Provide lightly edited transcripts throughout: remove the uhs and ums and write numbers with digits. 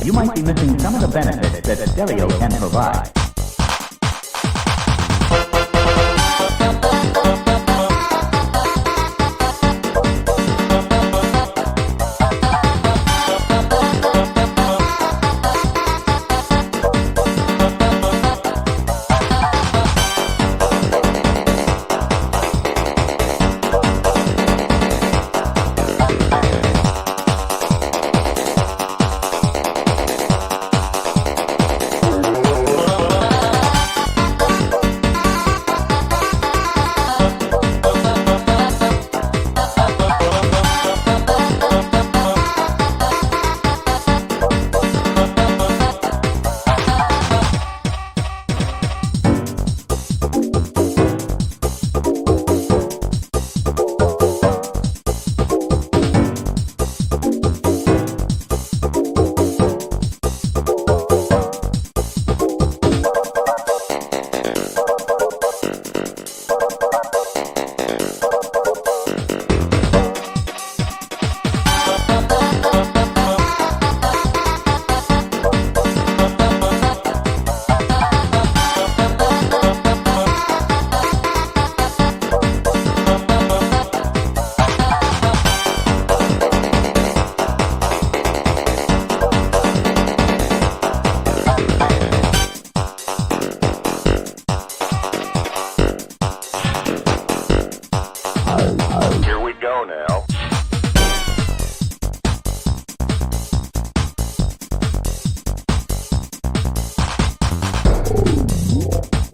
You might be missing some of the benefits that stereo can provide.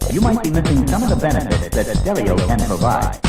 You might be missing some of the benefits that stereo can provide.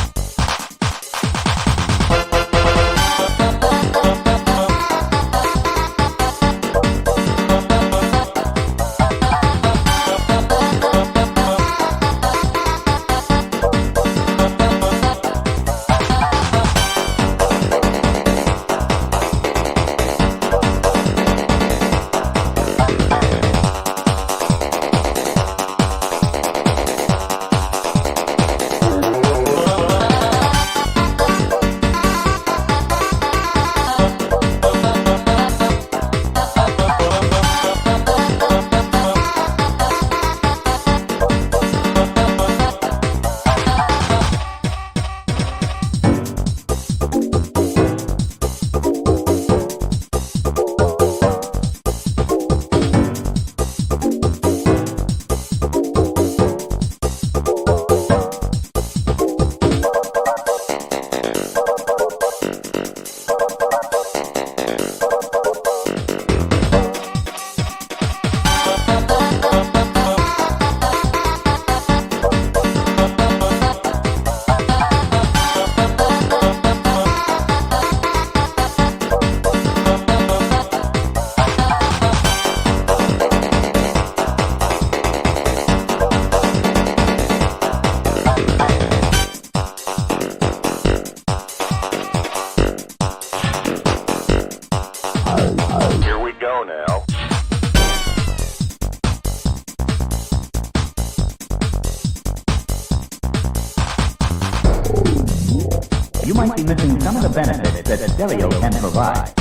You might be missing some of the benefits that stereo can provide.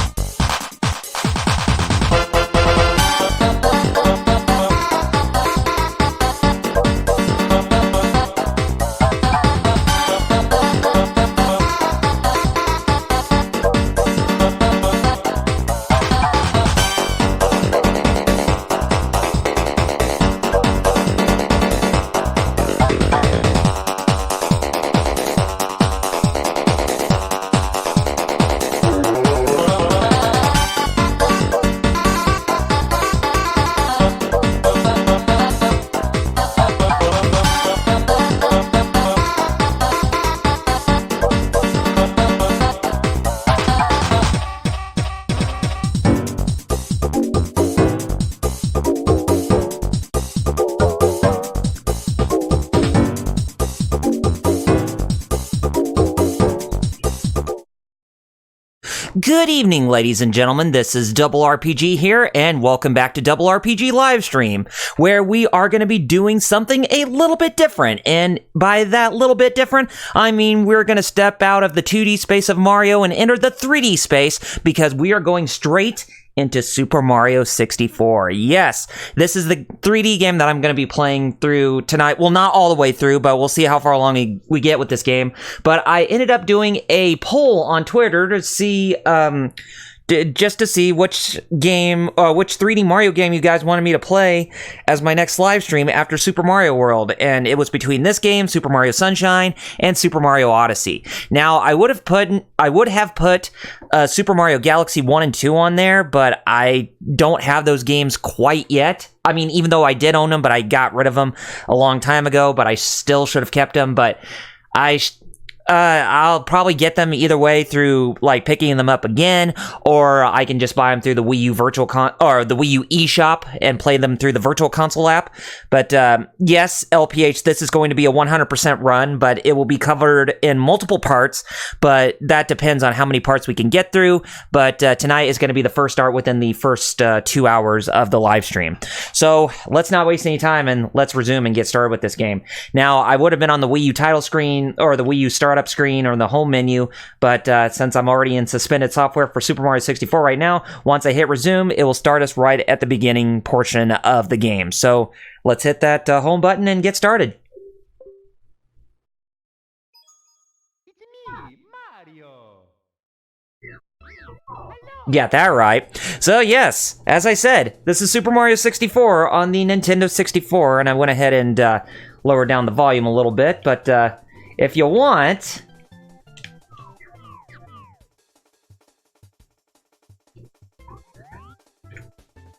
Good evening, ladies and gentlemen. This is Double RPG here, and welcome back to Double RPG Livestream, where we are going to be doing something a little bit different. And by that little bit different, I mean we're going to step out of the 2D space of Mario and enter the 3D space, because we are going straight into Super Mario 64. Yes, this is the 3D game that I'm going to be playing through tonight. Well, not all the way through, but we'll see how far along we get with this game. But I ended up doing a poll on Twitter to see, just to see which game, which 3D Mario game you guys wanted me to play as my next live stream after Super Mario World. And it was between this game, Super Mario Sunshine, and Super Mario Odyssey. Now, I would have put Super Mario Galaxy 1 and 2 on there, but I don't have those games quite yet. I mean, even though I did own them, but I got rid of them a long time ago, but I still should have kept them. But I'll probably get them either way through like picking them up again, or I can just buy them through the Wii U or the Wii U eShop and play them through the Virtual Console app. But yes, LPH, this is going to be a 100% run, but it will be covered in multiple parts. But that depends on how many parts we can get through. But tonight is going to be the first start within the first 2 hours of the live stream. So let's not waste any time and let's resume and get started with this game. Now, I would have been on the Wii U title screen or the Wii U startup screen or in the home menu, but since I'm already in suspended software for Super Mario 64 right now, once I hit resume, it will start us right at the beginning portion of the game. So let's hit that home button and get started. It's me, Mario. Got that right. So yes, as I said, this is Super Mario 64 on the Nintendo 64, and I went ahead and lowered down the volume a little bit, but if you want,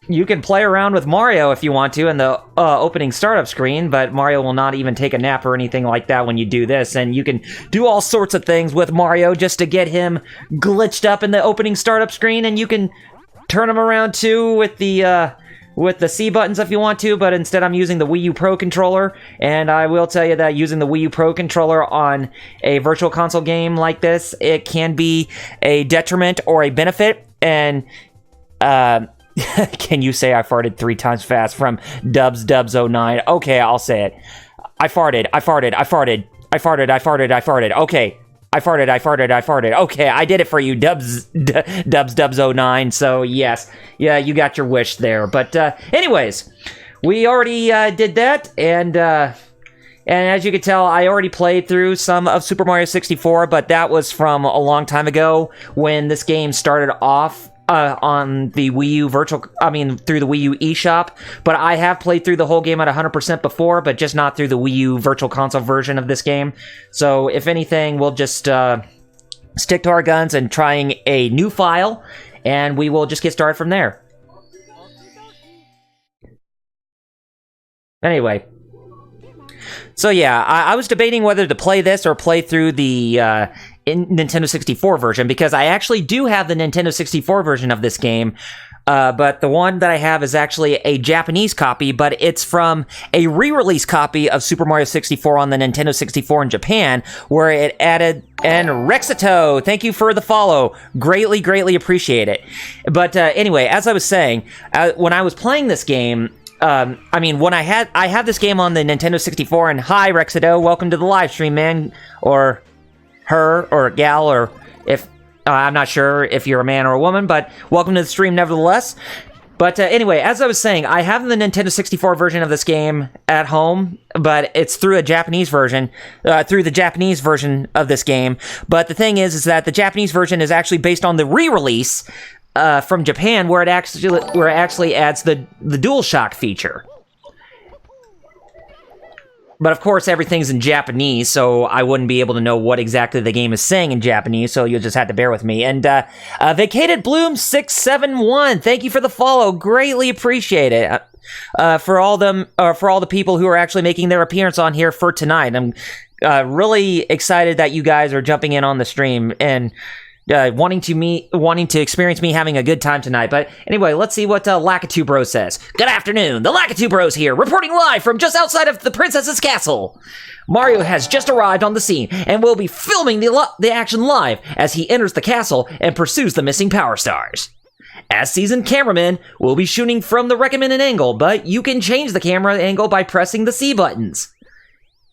you can play around with Mario if you want to in the opening startup screen, but Mario will not even take a nap or anything like that when you do this, and you can do all sorts of things with Mario just to get him glitched up in the opening startup screen, and you can turn him around too with the C buttons if you want to, but instead I'm using the Wii U Pro controller, and I will tell you that using the Wii U Pro controller on a Virtual Console game like this, it can be a detriment or a benefit, and can you say I farted 3 times fast from Dubs09? Okay, I'll say it. I farted. Okay. I farted. Okay, I did it for you, Dubs09. So yes, yeah, you got your wish there. But anyways, we already did that, and as you can tell, I already played through some of Super Mario 64, but that was from a long time ago when this game started off on the Wii U through the Wii U eShop, but I have played through the whole game at 100% before, but just not through the Wii U Virtual Console version of this game. So if anything, we'll just stick to our guns and trying a new file, and we will just get started from there. Anyway. So yeah, I was debating whether to play this or play through the Nintendo 64 version, because I actually do have the Nintendo 64 version of this game, but the one that I have is actually a Japanese copy, but it's from a re-release copy of Super Mario 64 on the Nintendo 64 in Japan, where it added... And Rexito, thank you for the follow. Greatly appreciate it. But anyway, as I was saying, when I was playing this game... when I have this game on the Nintendo 64, and hi Rexito, welcome to the live stream, man, or her, or gal, or if, I'm not sure if you're a man or a woman, but welcome to the stream nevertheless. But anyway, as I was saying, I have the Nintendo 64 version of this game at home, but it's through a Japanese version, through the Japanese version of this game. But the thing is that the Japanese version is actually based on the re-release from Japan, where it actually adds the DualShock feature. But of course, everything's in Japanese, so I wouldn't be able to know what exactly the game is saying in Japanese, so you'll just have to bear with me. And Vacated Bloom 671, thank you for the follow, greatly appreciate it. For all the people who are actually making their appearance on here for tonight, I'm really excited that you guys are jumping in on the stream, and wanting to experience me having a good time tonight. But anyway, let's see what Lakitu Bro says. Good afternoon, the Lakitu Bros here, reporting live from just outside of the princess's castle. Mario has just arrived on the scene and will be filming the action live as he enters the castle and pursues the missing Power Stars. As seasoned cameramen, we'll be shooting from the recommended angle, but you can change the camera angle by pressing the C buttons.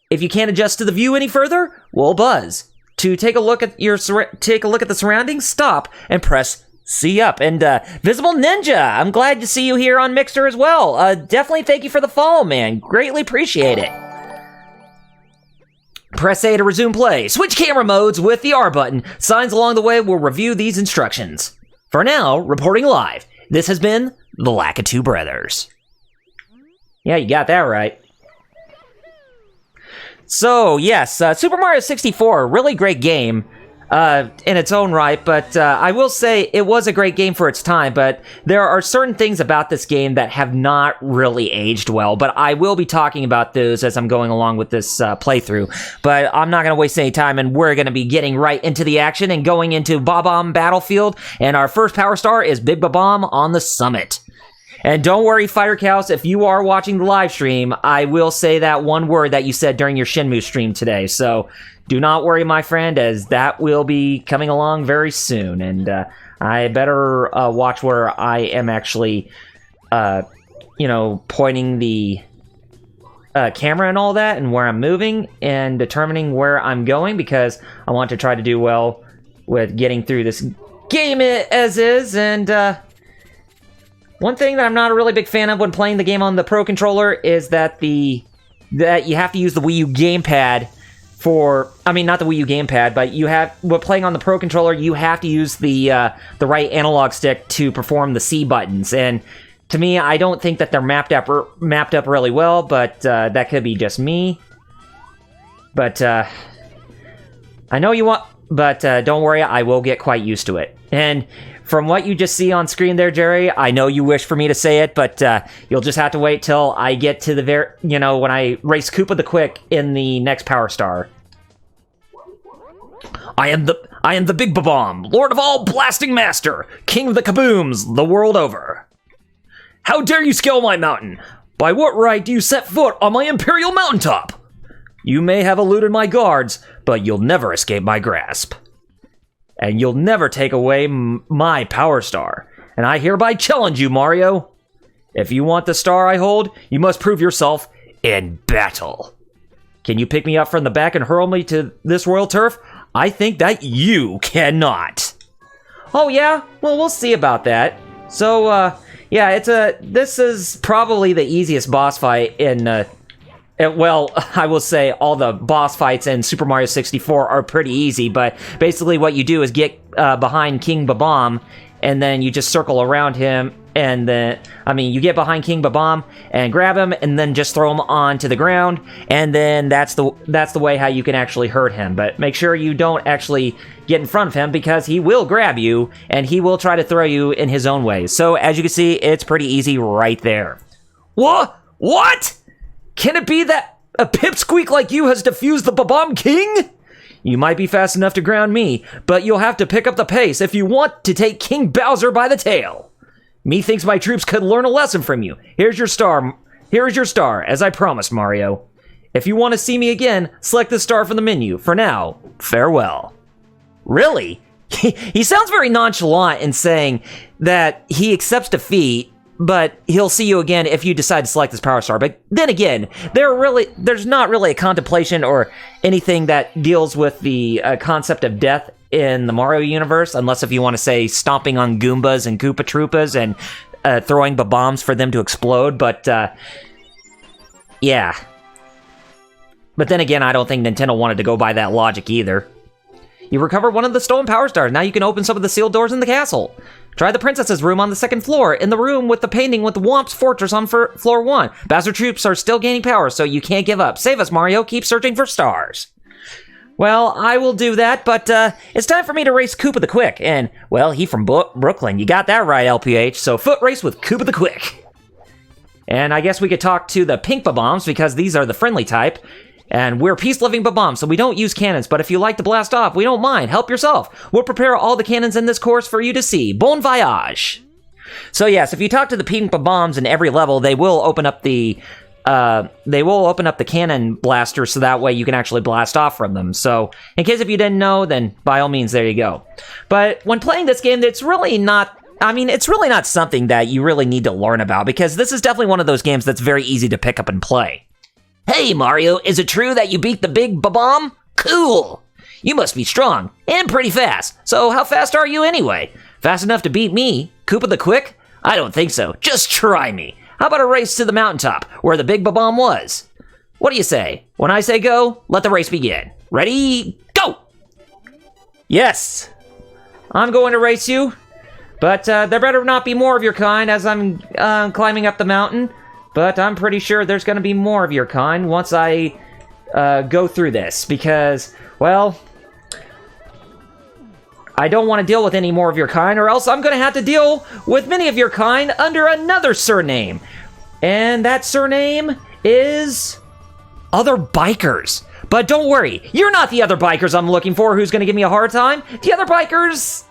If you can't adjust to the view any further, we'll buzz. To take a look at the surroundings, stop and press C up. And Visible Ninja, I'm glad to see you here on Mixer as well. Definitely thank you for the follow, man. Greatly appreciate it. Press A to resume play. Switch camera modes with the R button. Signs along the way will review these instructions. For now, reporting live, this has been the Lakitu Brothers. Yeah, you got that right. So, yes, Super Mario 64, really great game in its own right, but I will say it was a great game for its time, but there are certain things about this game that have not really aged well, but I will be talking about those as I'm going along with this playthrough. But I'm not going to waste any time, and we're going to be getting right into the action and going into Bob-omb Battlefield, and our first Power Star is Big Bob-omb on the summit. And don't worry, Fighter Cows, if you are watching the live stream, I will say that one word that you said during your Shenmue stream today. So do not worry, my friend, as that will be coming along very soon. And I better watch where I am actually, pointing the camera and all that, and where I'm moving, and determining where I'm going, because I want to try to do well with getting through this game as is. And one thing that I'm not a really big fan of when playing the game on the Pro Controller is that you have to use the Wii U gamepad not the Wii U gamepad, but when playing on the Pro Controller, you have to use the right analog stick to perform the C buttons. And to me, I don't think that they're mapped up really well, but that could be just me. But I know you want, but don't worry, I will get quite used to it. And from what you just see on screen there, Jerry, I know you wish for me to say it, but you'll just have to wait till I get to the when I race Koopa the Quick in the next Power Star. I am the Big Bob-omb, Lord of all Blasting Master, King of the Kabooms, the world over. How dare you scale my mountain? By what right do you set foot on my Imperial Mountaintop? You may have eluded my guards, but you'll never escape my grasp. And you'll never take away my Power Star. And I hereby challenge you, Mario. If you want the star I hold, you must prove yourself in battle. Can you pick me up from the back and hurl me to this royal turf? I think that you cannot. Oh yeah? Well, we'll see about that. So, this is probably the easiest boss fight in, well, I will say all the boss fights in Super Mario 64 are pretty easy, but basically what you do is get behind King Bob-omb, and then you just circle around him, and then, you get behind King Bob-omb and grab him, and then just throw him onto the ground, and then that's the way how you can actually hurt him. But make sure you don't actually get in front of him, because he will grab you, and he will try to throw you in his own ways. So, as you can see, it's pretty easy right there. What? Can it be that a pipsqueak like you has defused the Bob-omb King? You might be fast enough to ground me, but you'll have to pick up the pace if you want to take King Bowser by the tail. Methinks my troops could learn a lesson from you. Here is your star, as I promised, Mario. If you want to see me again, select the star from the menu. For now, farewell. Really? He sounds very nonchalant in saying that he accepts defeat, but he'll see you again if you decide to select this Power Star. But then again, there's not really a contemplation or anything that deals with the concept of death in the Mario universe, unless if you want to say stomping on Goombas and Koopa Troopas and throwing bombs for them to explode. But yeah. But then again, I don't think Nintendo wanted to go by that logic either. You recovered one of the stolen Power Stars. Now you can open some of the sealed doors in the castle. Try the princess's room on the second floor, in the room with the painting with the Womp's Fortress on floor 1. Bowser troops are still gaining power, so you can't give up. Save us, Mario. Keep searching for stars. Well, I will do that, but it's time for me to race Koopa the Quick. And, well, he from Brooklyn. You got that right, LPH. So foot race with Koopa the Quick. And I guess we could talk to the pink Bob-ombs, because these are the friendly type. And we're peace-loving bombs, so we don't use cannons, but if you like to blast off, we don't mind. Help yourself. We'll prepare all the cannons in this course for you to see. Bon voyage! So yes, if you talk to the pink bombs in every level, they will open up the cannon blaster, so that way you can actually blast off from them. So, in case if you didn't know, then by all means, there you go. But when playing this game, it's really not something that you really need to learn about, because this is definitely one of those games that's very easy to pick up and play. Hey, Mario, is it true that you beat the big bomb? Cool! You must be strong, and pretty fast. So how fast are you anyway? Fast enough to beat me? Koopa the Quick? I don't think so. Just try me. How about a race to the mountaintop, where the big bomb was? What do you say? When I say go, let the race begin. Ready, go! Yes! I'm going to race you, but there better not be more of your kind as I'm climbing up the mountain. But I'm pretty sure there's going to be more of your kind once I go through this, because, well, I don't want to deal with any more of your kind, or else I'm going to have to deal with many of your kind under another surname. And that surname is Other Bikers. But don't worry, you're not the other bikers I'm looking for who's going to give me a hard time. The other bikers,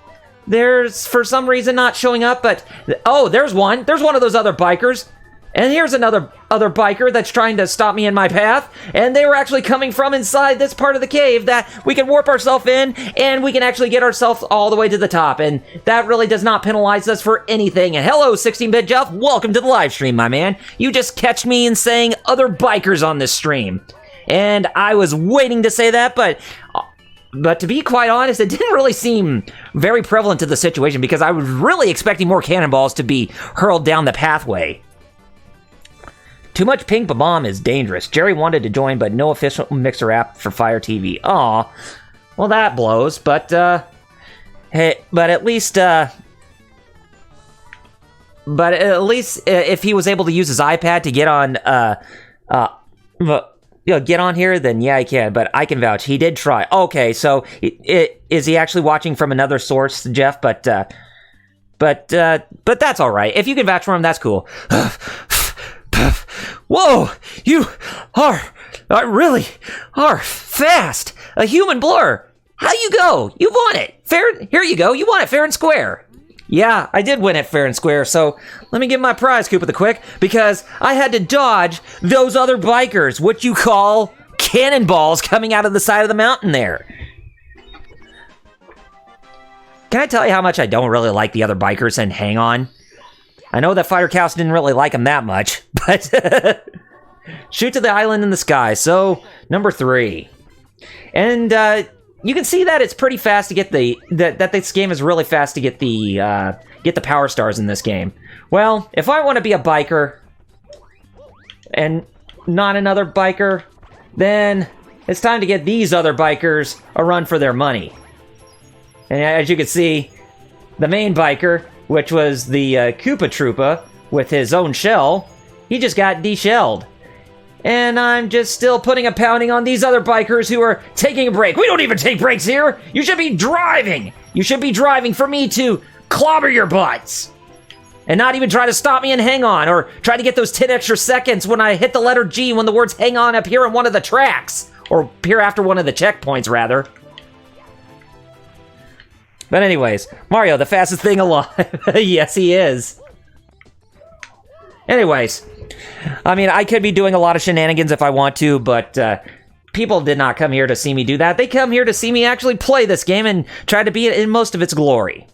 there's for some reason not showing up, but, oh, there's one. There's one of those other bikers. And here's another biker that's trying to stop me in my path, and they were actually coming from inside this part of the cave that we can warp ourselves in, and we can actually get ourselves all the way to the top, and that really does not penalize us for anything. And hello, 16-Bit Jeff, welcome to the live stream, my man. You just catch me in saying other bikers on this stream. And I was waiting to say that, but to be quite honest, it didn't really seem very prevalent to the situation, because I was really expecting more cannonballs to be hurled down the pathway. Too much pink bomb is dangerous. Jerry wanted to join, but no official mixer app for Fire TV. Aw, well that blows. But hey, but at least if he was able to use his iPad to get on get on here, then yeah, he can. But I can vouch he did try. Okay, so is he actually watching from another source, Jeff? But that's all right. If you can vouch for him, that's cool. Whoa, you really are fast. A human blur. How you go? You won it. Fair. Here you go. You won it fair and square. Yeah, I did win it fair and square. So let me get my prize, Koopa the Quick, because I had to dodge those other bikers, what you call cannonballs, coming out of the side of the mountain there. Can I tell you how much I don't really like the other bikers and Hang On? I know that Fighter Cows didn't really like him that much, but shoot to the island in the sky. So, number 3. And you can see that it's pretty fast to get that this game is really fast to get the power stars in this game. Well, if I want to be a biker and not another biker, then it's time to get these other bikers a run for their money. And as you can see, the main biker, which was the Koopa Troopa with his own shell, he just got de-shelled. And I'm just still putting a pounding on these other bikers who are taking a break. We don't even take breaks here! You should be driving! You should be driving for me to clobber your butts! And not even try to stop me and Hang On, or try to get those 10 extra seconds when I hit the letter G when the words Hang On appear on one of the tracks! Or appear after one of the checkpoints, rather. But anyways, Mario, the fastest thing alive. Yes, he is. Anyways, I mean, I could be doing a lot of shenanigans if I want to, but people did not come here to see me do that. They come here to see me actually play this game and try to be in most of its glory.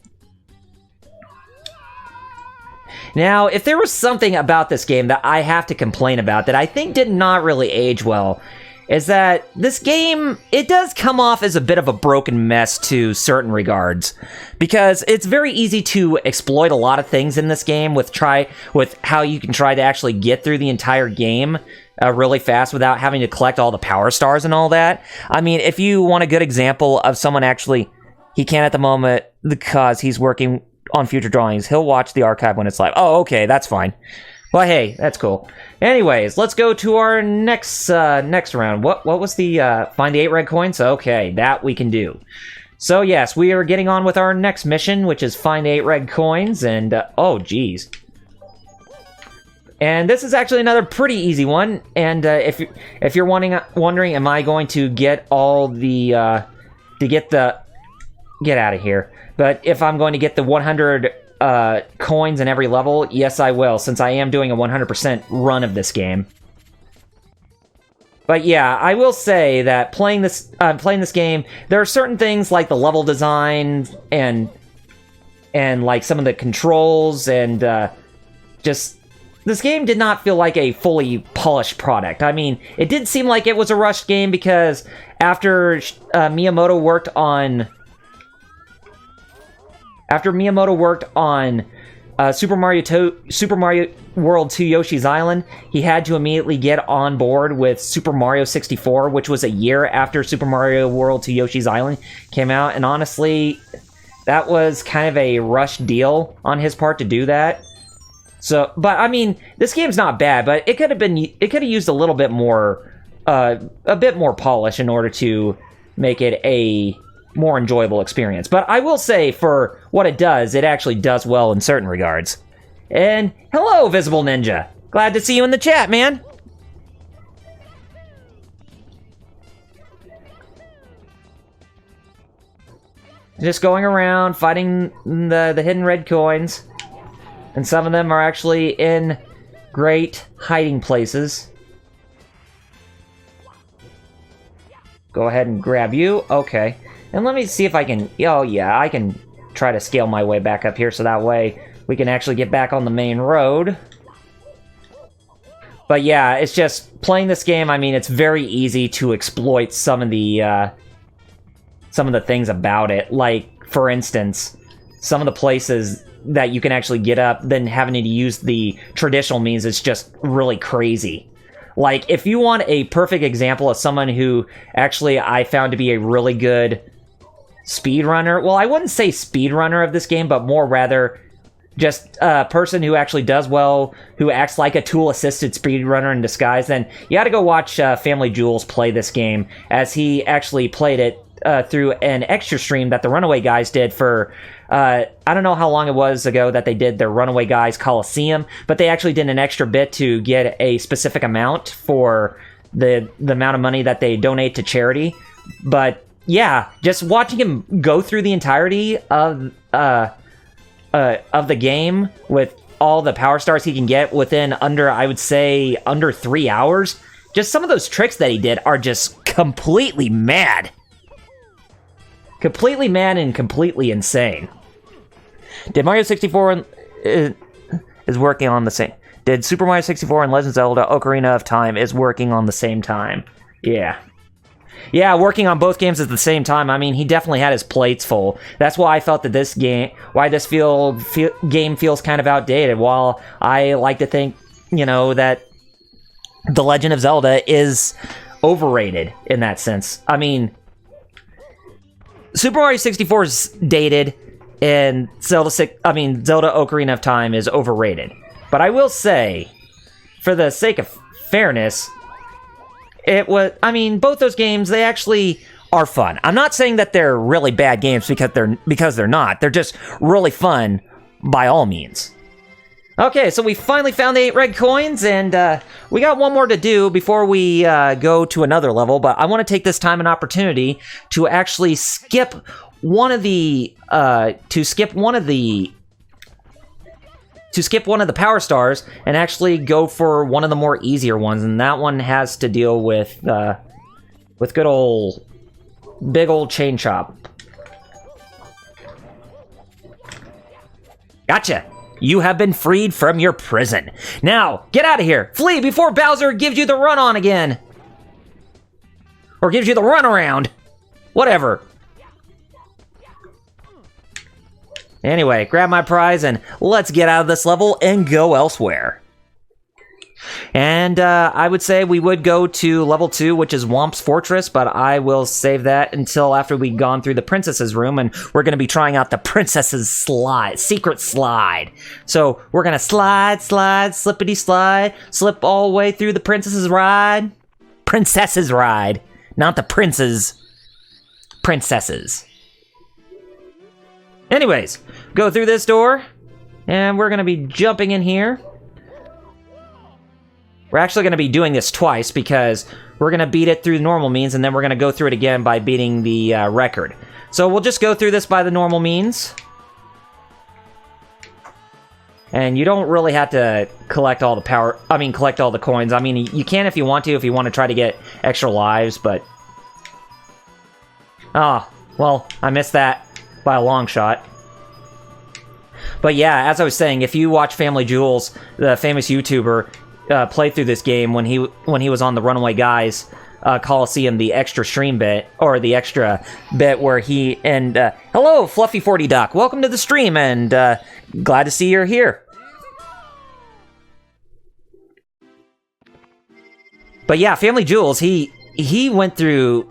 Now, if there was something about this game that I have to complain about that I think did not really age well, is that this game, it does come off as a bit of a broken mess to certain regards, because it's very easy to exploit a lot of things in this game with how you can try to actually get through the entire game really fast without having to collect all the power stars and all that. I mean, if you want a good example of someone actually, he can't at the moment because he's working on future drawings. He'll watch the archive when it's live. Oh, okay, that's fine. Well, hey, that's cool. Anyways, let's go to our next round. What was the find the 8 red coins? Okay, that we can do. So yes, we are getting on with our next mission, which is find 8 red coins, and oh geez. And this is actually another pretty easy one. And if you're wondering, am I going to get all the get out of here? But if I'm going to get the 100 coins in every level, yes, I will, since I am doing a 100% run of this game. But yeah, I will say that playing this game, there are certain things like the level design and like some of the controls and just this game did not feel like a fully polished product. I mean, it did seem like it was a rushed game because after Miyamoto worked on Super Mario World 2 Yoshi's Island, he had to immediately get on board with Super Mario 64, which was a year after Super Mario World 2 Yoshi's Island came out, and honestly, that was kind of a rushed deal on his part to do that. So, but I mean, this game's not bad, but it could have used a little bit more, a bit more polish in order to make it a more enjoyable experience. But I will say, for what it actually does well in certain regards. And hello, Visible Ninja. Glad to see you in the chat, man. Just going around fighting the hidden red coins. And some of them are actually in great hiding places. Go ahead and grab you. Okay. And let me see if I can... Oh, yeah, I can try to scale my way back up here so that way we can actually get back on the main road. But yeah, it's just playing this game, I mean, it's very easy to exploit some of the things about it. Like, for instance, some of the places that you can actually get up, then having to use the traditional means is just really crazy. Like, if you want a perfect example of someone who actually I found to be a really good speedrunner, well, I wouldn't say speedrunner of this game, but more rather just a person who actually does well, who acts like a tool-assisted speedrunner in disguise, then you gotta go watch Family Jules play this game, as he actually played it through an extra stream that the Runaway Guys did for... I don't know how long it was ago that they did their Runaway Guys Coliseum, but they actually did an extra bit to get a specific amount for the amount of money that they donate to charity. But yeah, just watching him go through the entirety of the game with all the power stars he can get within I would say, under 3 hours. Just some of those tricks that he did are just completely mad. Completely mad and completely insane. Did Mario 64 is working on the same... Did Super Mario 64 and Legend of Zelda Ocarina of Time is working on the same time? Yeah. Yeah, working on both games at the same time. I mean, he definitely had his plates full. That's why I felt that this game... Why this game feels kind of outdated. While I like to think, you know, that The Legend of Zelda is overrated in that sense. I mean... Super Mario 64 is dated, and Zelda Ocarina of Time is overrated. But I will say, for the sake of fairness, both those games, they actually are fun. I'm not saying that they're really bad games because they're not. They're just really fun by all means. Okay, so we finally found the 8 red coins, and we got one more to do before we go to another level, but I want to take this time and opportunity to actually skip one of the power stars and actually go for one of the more easier ones, and that one has to deal with big old chain chop. Gotcha! You have been freed from your prison. Now, get out of here! Flee before Bowser gives you the run-on again! Or gives you the runaround! Whatever. Anyway, grab my prize and let's get out of this level and go elsewhere. And I would say we would go to level 2, which is Whomp's Fortress, but I will save that until after we've gone through the princess's room, and we're going to be trying out the princess's secret slide. So we're going to slide, slippity slide, slip all the way through the princess's ride. Princess's ride, not the princesses. Anyways, go through this door, and we're going to be jumping in here. We're actually going to be doing this twice because we're going to beat it through the normal means, and then we're going to go through it again by beating the record. So we'll just go through this by the normal means. And you don't really have to collect all the collect all the coins. I mean, you can if you want to try to get extra lives, but... Oh, well, I missed that by a long shot. But yeah, as I was saying, if you watch Family Jewels, the famous YouTuber, play through this game when he was on the Runaway Guys Coliseum, the extra stream bit, or the extra bit where he and... hello, Fluffy 40 Duck. Welcome to the stream, and glad to see you're here. But yeah, Family Jewels, he went through,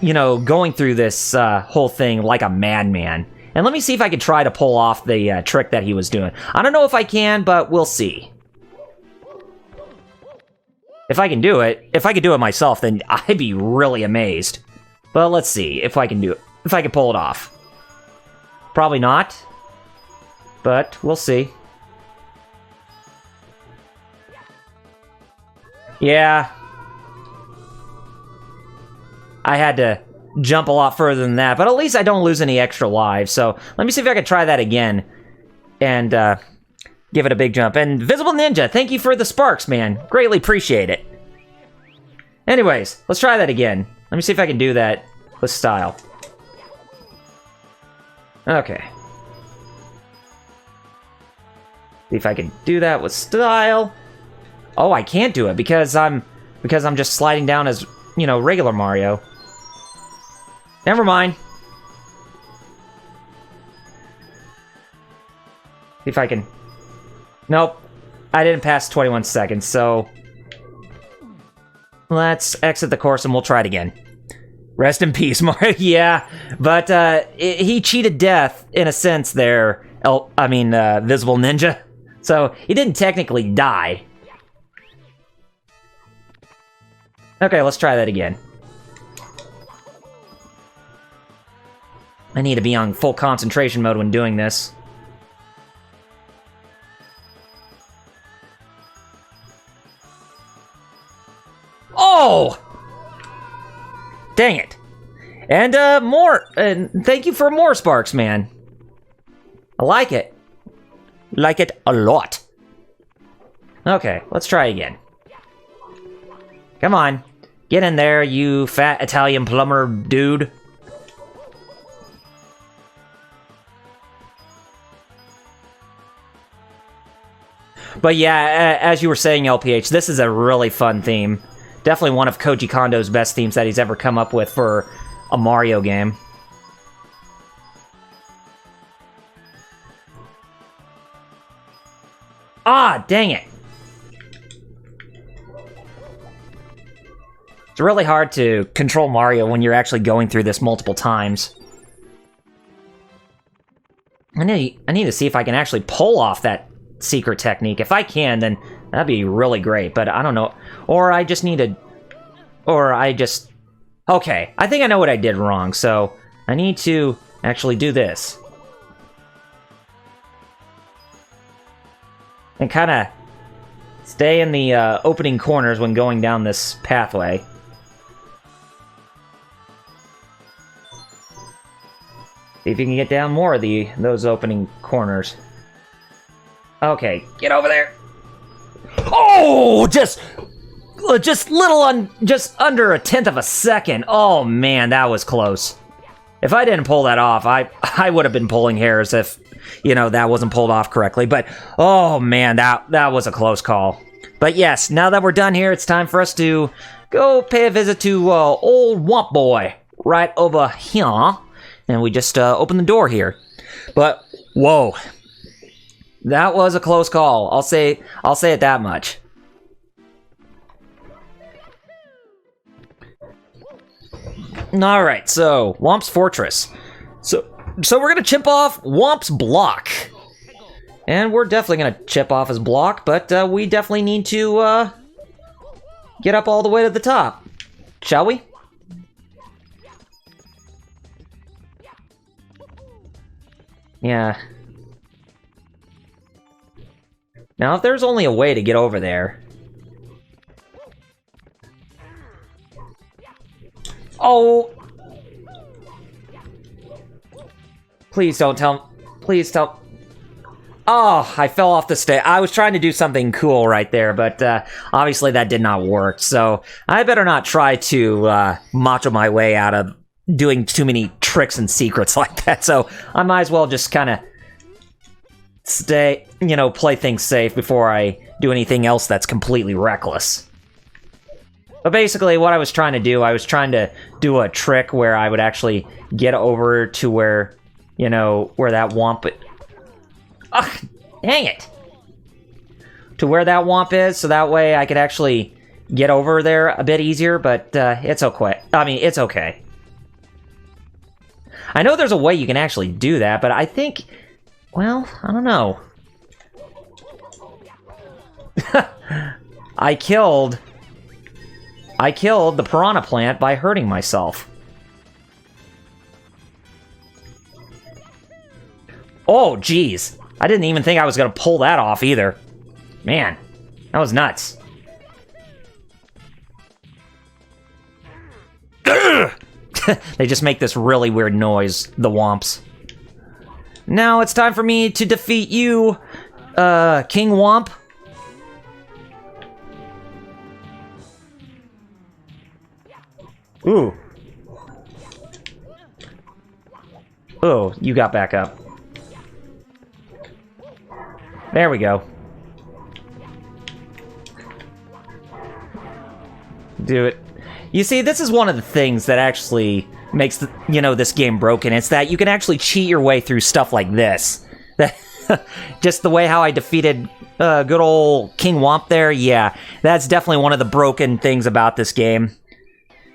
going through this whole thing like a madman. And let me see if I can try to pull off the trick that he was doing. I don't know if I can, but we'll see. If I can do it, if I could do it myself, then I'd be really amazed. But let's see if I can do it, if I can pull it off. Probably not, but we'll see. Yeah. I had to jump a lot further than that, but at least I don't lose any extra lives. So let me see if I can try that again and give it a big jump. And Visible Ninja, thank you for the sparks, man. Greatly appreciate it. Anyways, let's try that again. Let me see if I can do that with style. Okay. See if I can do that with style. Oh, I can't do it because I'm just sliding down as, regular Mario. Never mind. See if I can... Nope. I didn't pass 21 seconds, so... Let's exit the course and we'll try it again. Rest in peace, Mario. Yeah, but he cheated death, in a sense, there. Visible Ninja. So, he didn't technically die. Okay, let's try that again. I need to be on full concentration mode when doing this. Oh! Dang it. And, more. And thank you for more sparks, man. I like it. Like it a lot. Okay, let's try again. Come on. Get in there, you fat Italian plumber dude. But yeah, as you were saying, LPH, this is a really fun theme. Definitely one of Koji Kondo's best themes that he's ever come up with for a Mario game. Ah, dang it. It's really hard to control Mario when you're actually going through this multiple times. I need to see if I can actually pull off that secret technique. If I can, then that'd be really great, but I don't know. Or I just need to... Okay, I think I know what I did wrong, so I need to actually do this. And kind of stay in the opening corners when going down this pathway. See if you can get down more of those opening corners. Okay, get over there. Oh, just under a tenth of a second. Oh man, that was close. If I didn't pull that off, I would have been pulling hairs if, that wasn't pulled off correctly. But oh man, that was a close call. But yes, now that we're done here, it's time for us to go pay a visit to old Womp Boy right over here. And we just open the door here. But whoa. That was a close call. I'll say it that much. All right, so Womp's Fortress. So we're gonna chip off Womp's block, and we're definitely gonna chip off his block. But we definitely need to get up all the way to the top, shall we? Yeah. Now, if there's only a way to get over there, Oh! Please don't tell... Please tell... Oh, I fell off the stage. I was trying to do something cool right there, but obviously that did not work. So I better not try to macho my way out of doing too many tricks and secrets like that. So I might as well just kind of stay, you know, play things safe before I do anything else that's completely reckless. But basically what I was trying to do, I was trying to do a trick where I would actually get over to where, you know, where that womp... Ugh, dang it! To where that womp is, so that way I could actually get over there a bit easier, but it's okay. I mean, it's okay. I know there's a way you can actually do that, but I think... Well, I don't know. I killed the piranha plant by hurting myself. Oh, jeez. I didn't even think I was gonna pull that off either. Man, that was nuts. They just make this really weird noise, the womps. Now it's time for me to defeat you, King Womp. Ooh. Oh, you got back up. There we go. Do it. You see, this is one of the things that actually makes the, you know, this game broken. It's that you can actually cheat your way through stuff like this. Just the way how I defeated good old King Womp there, yeah. That's definitely one of the broken things about this game.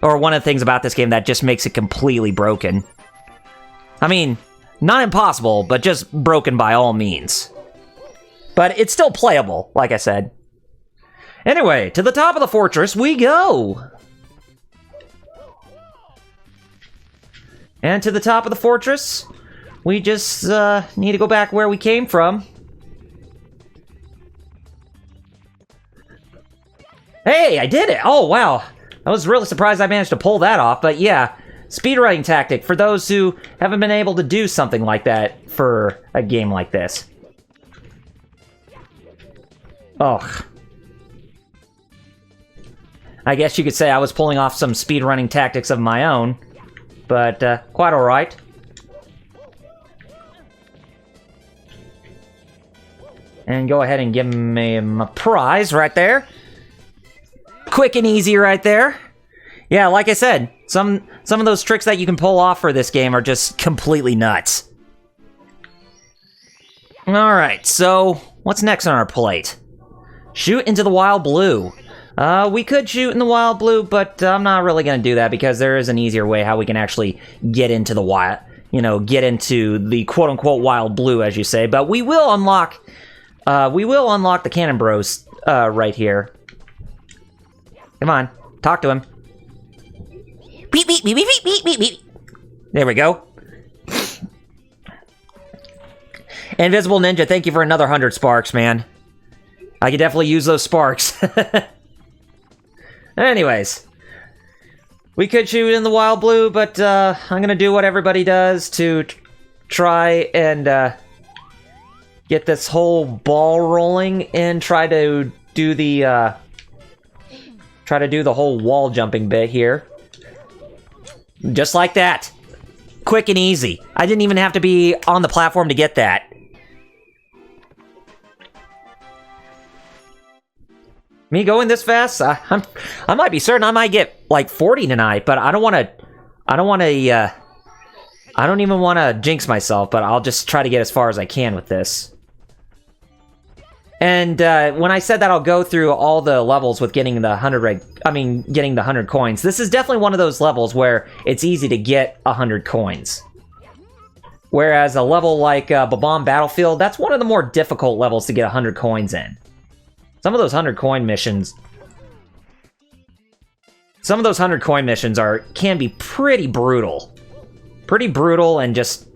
Or one of the things about this game that just makes it completely broken. I mean, not impossible, but just broken by all means. But it's still playable, like I said. Anyway, to the top of the fortress we go! And to the top of the fortress, we just need to go back where we came from. Hey, I did it! Oh, wow. I was really surprised I managed to pull that off, but yeah. Speedrunning tactic for those who haven't been able to do something like that for a game like this. Ugh. I guess you could say I was pulling off some speedrunning tactics of my own, but quite alright. And go ahead and give me my prize right there. Quick and easy right there. Yeah, like I said, some of those tricks that you can pull off for this game are just completely nuts. Alright, so what's next on our plate? Shoot into the wild blue. We could shoot in the wild blue, but I'm not really going to do that because there is an easier way how we can actually get into the wild, you know, get into the quote-unquote wild blue, as you say. But we will unlock the Cannon Bros right here. Come on, talk to him. Beep, beep, beep, beep, beep, beep, beep. There we go. Invisible Ninja, thank you for another 100 sparks, man. I could definitely use those sparks. Anyways. We could shoot in the wild blue, but I'm gonna do what everybody does to try and get this whole ball rolling and try to do the whole wall jumping bit here. Just like that. Quick and easy. I didn't even have to be on the platform to get that. Me going this fast? I might be certain I might get like 40 tonight, but I don't even want to jinx myself, but I'll just try to get as far as I can with this. And when I said that I'll go through all the levels with getting the 100 coins, this is definitely one of those levels where it's easy to get 100 coins. Whereas a level like Babam Battlefield, that's one of the more difficult levels to get 100 coins in. Some of those 100 coin missions can be pretty brutal. Pretty brutal and just,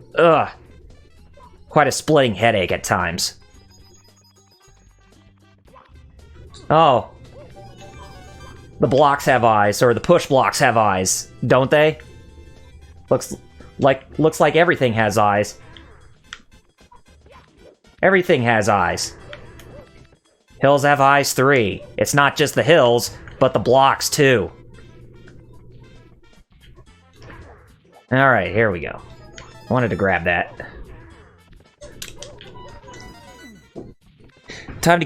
quite a splitting headache at times. Oh. the blocks have eyes, or the push blocks have eyes, don't they? Looks like everything has eyes. Everything has eyes. Hills have eyes 3. It's not just the hills, but the blocks too. Alright, here we go. Wanted to grab that. Time to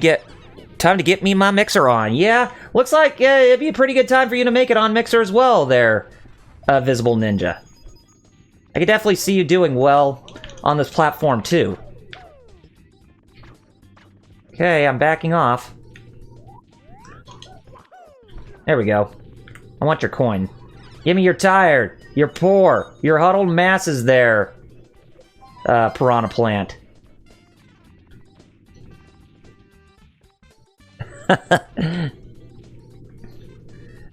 get me my mixer on. Yeah, looks like it'd be a pretty good time for you to make it on mixer as well there, Visible Ninja. I could definitely see you doing well on this platform too. Okay, I'm backing off. There we go. I want your coin. Give me your tired, your poor, your huddled masses there, Piranha Plant.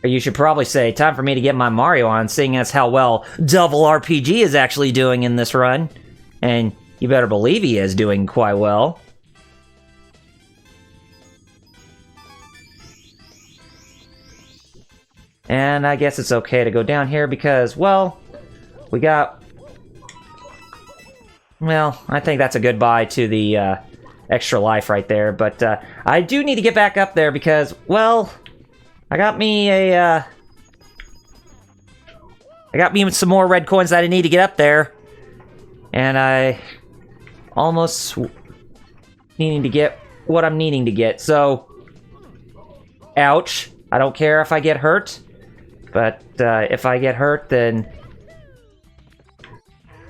Or you should probably say, time for me to get my Mario on, seeing as how well Double RPG is actually doing in this run. And you better believe he is doing quite well. And I guess it's okay to go down here because, well, we got... Well, I think that's a goodbye to the extra life right there. But I do need to get back up there because, well, I got me some more red coins that I need to get up there. And I almost needing to get what I'm needing to get. So, ouch. I don't care if I get hurt. But if I get hurt, then...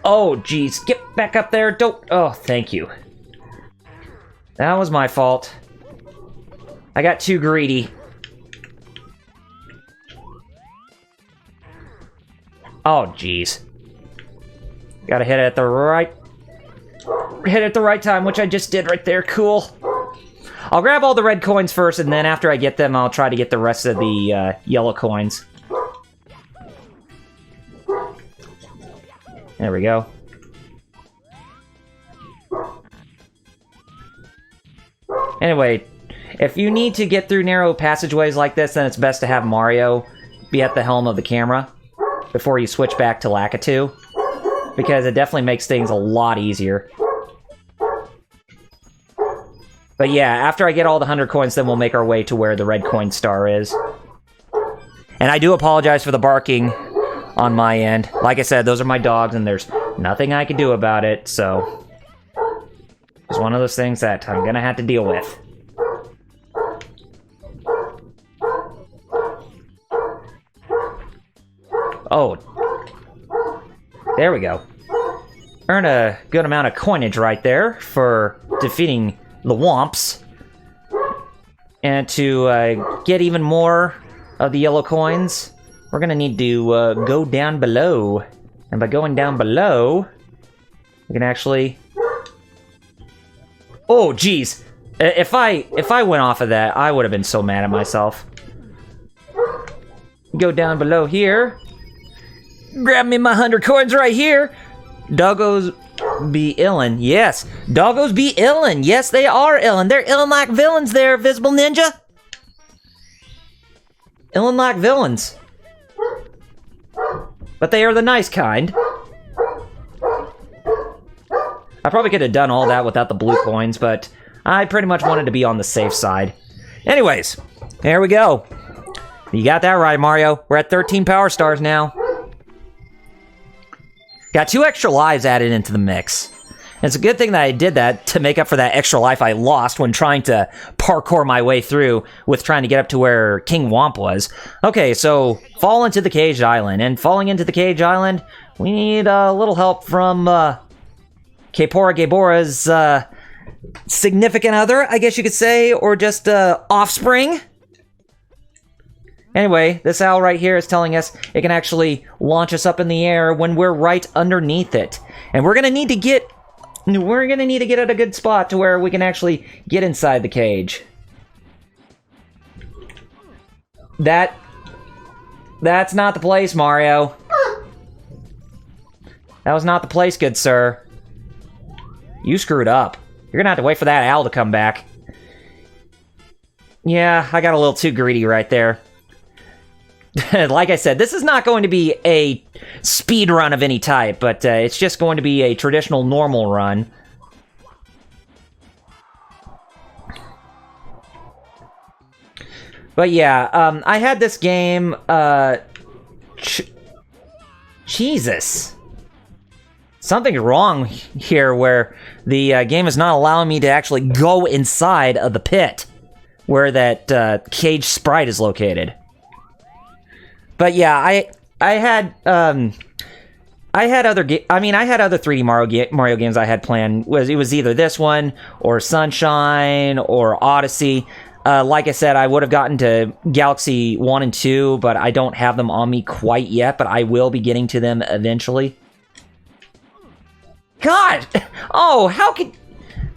Oh, jeez. Get back up there. Don't... Oh, thank you. That was my fault. I got too greedy. Oh, jeez. Gotta hit it at the right... Hit it at the right time, which I just did right there. Cool. I'll grab all the red coins first, and then after I get them, I'll try to get the rest of the yellow coins. There we go. Anyway, if you need to get through narrow passageways like this, then it's best to have Mario be at the helm of the camera before you switch back to Lakitu, because it definitely makes things a lot easier. But yeah, after I get all the 100 coins, then we'll make our way to where the red coin star is. And I do apologize for the barking on my end. Like I said, those are my dogs, and there's nothing I can do about it, so... It's one of those things that I'm gonna have to deal with. Oh. There we go. Earn a good amount of coinage right there for defeating the Womps. And to get even more of the yellow coins, we're gonna need to go down below. And by going down below, we can actually... Oh, jeez. If I went off of that, I would have been so mad at myself. Go down below here. Grab me my 100 coins right here. Doggos be illin'. Yes. Doggos be illin'. Yes, they are illin'. They're illin' like villains there, Visible Ninja. Illin' like villains. But they are the nice kind. I probably could have done all that without the blue coins, but I pretty much wanted to be on the safe side. Anyways, there we go. You got that right, Mario. We're at 13 power stars now. Got 2 extra lives added into the mix. And it's a good thing that I did that to make up for that extra life I lost when trying to parkour my way through with trying to get up to where King Womp was. Okay, so fall into the Caged Island. And falling into the Caged Island, we need a little help from Kaepora Gaebora's significant other, I guess you could say, or just offspring. Anyway, this owl right here is telling us it can actually launch us up in the air when we're right underneath it. And we're gonna need to get at a good spot to where we can actually get inside the cage. That's not the place, Mario. That was not the place, good sir. You screwed up. You're gonna have to wait for that owl to come back. Yeah, I got a little too greedy right there. like I said, this is not going to be a speed run of any type, but it's just going to be a traditional normal run. But yeah, I had this game, Jesus. Something's wrong here where the game is not allowing me to actually go inside of the pit where that cage sprite is located. But yeah, I had other I had other 3D Mario games I had planned. It was either this one or Sunshine or Odyssey. Like I said, I would have gotten to Galaxy 1 and 2, but I don't have them on me quite yet, but I will be getting to them eventually. God! Oh, how could...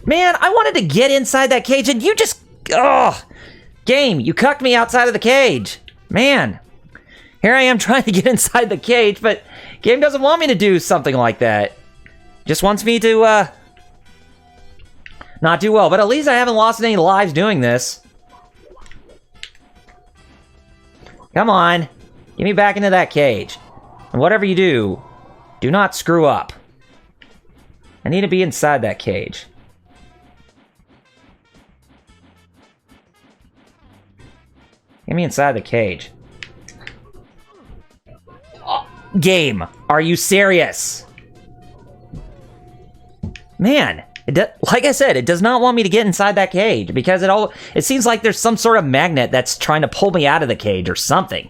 Man, I wanted to get inside that cage and you just... Ugh! Game, you cucked me outside of the cage. Man. Here I am trying to get inside the cage, but game doesn't want me to do something like that. Just wants me to, not do well. But at least I haven't lost any lives doing this. Come on. Get me back into that cage. And whatever you do, do not screw up. I need to be inside that cage. Get me inside the cage. Oh, game, are you serious? Man, like I said, it does not want me to get inside that cage because it seems like there's some sort of magnet that's trying to pull me out of the cage or something.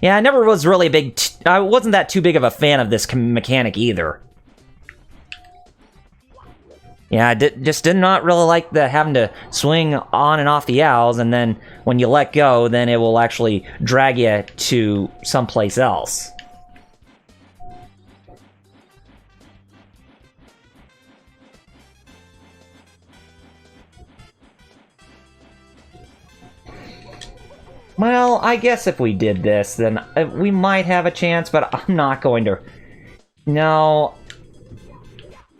Yeah, I never was really I wasn't that too big of a fan of this mechanic either. Yeah, I just did not really like the having to swing on and off the owls, and then when you let go, then it will actually drag you to someplace else. Well, I guess if we did this, then we might have a chance, but I'm not going to... No.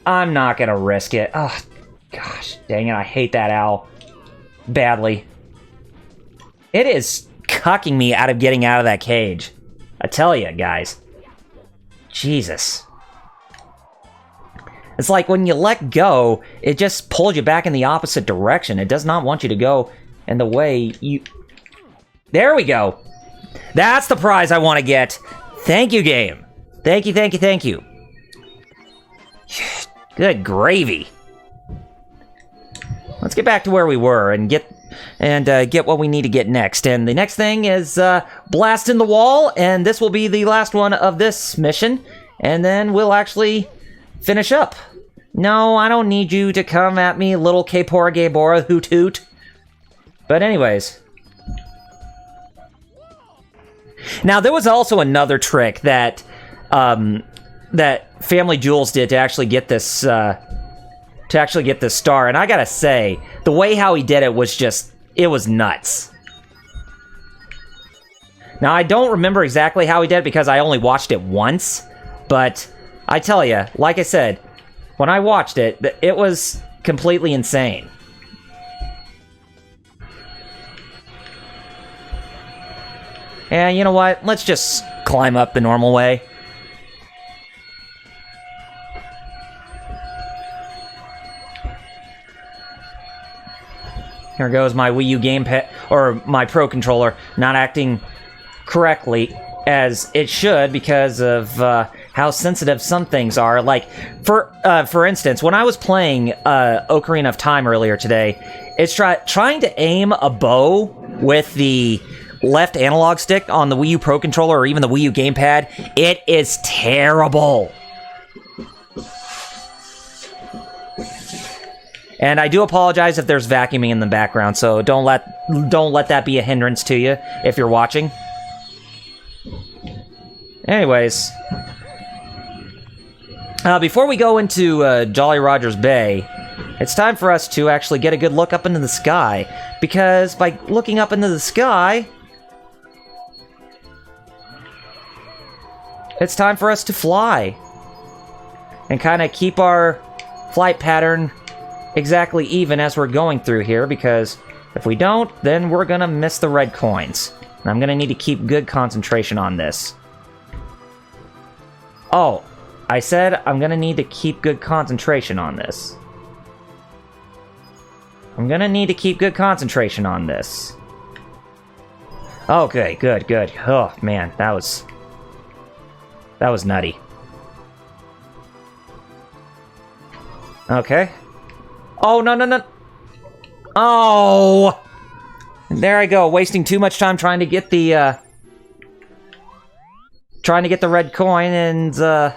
I'm not going to risk it. Oh, gosh, dang it, I hate that owl. Badly. It is cucking me out of getting out of that cage. I tell you, guys. Jesus. It's like when you let go, it just pulls you back in the opposite direction. It does not want you to go in the way you... There we go. That's the prize I want to get. Thank you, game. Thank you, thank you, thank you. Good gravy. Let's get back to where we were and get what we need to get next. And the next thing is blasting the wall, and this will be the last one of this mission. And then we'll actually finish up. No, I don't need you to come at me, little K-Pora Gay-Bora hoot hoot. But anyways... Now, there was also another trick that that Family Jewels did to actually get this star, and I gotta say, the way how he did it was just, it was nuts. Now, I don't remember exactly how he did it because I only watched it once, but I tell you, like I said, when I watched it, it was completely insane. And you know what? Let's just climb up the normal way. Here goes my Wii U gamepad, or my Pro Controller, not acting correctly as it should because of how sensitive some things are. Like, for instance, when I was playing Ocarina of Time earlier today, it's trying to aim a bow with the left analog stick on the Wii U Pro Controller or even the Wii U gamepad, it is terrible. And I do apologize if there's vacuuming in the background, so don't let that be a hindrance to you if you're watching. Anyways, before we go into Jolly Roger's Bay, it's time for us to actually get a good look up into the sky, because by looking up into the sky, it's time for us to fly and kind of keep our flight pattern exactly even as we're going through here, because If we don't, then we're gonna miss the red coins. And I'm gonna need to keep good concentration on this. Oh, I said I'm gonna need to keep good concentration on this. I'm gonna need to keep good concentration on this. Okay, good, good. Oh, man, that was nutty. Okay. Oh, no, no, no. Oh! There I go, wasting too much time trying to get the red coin and,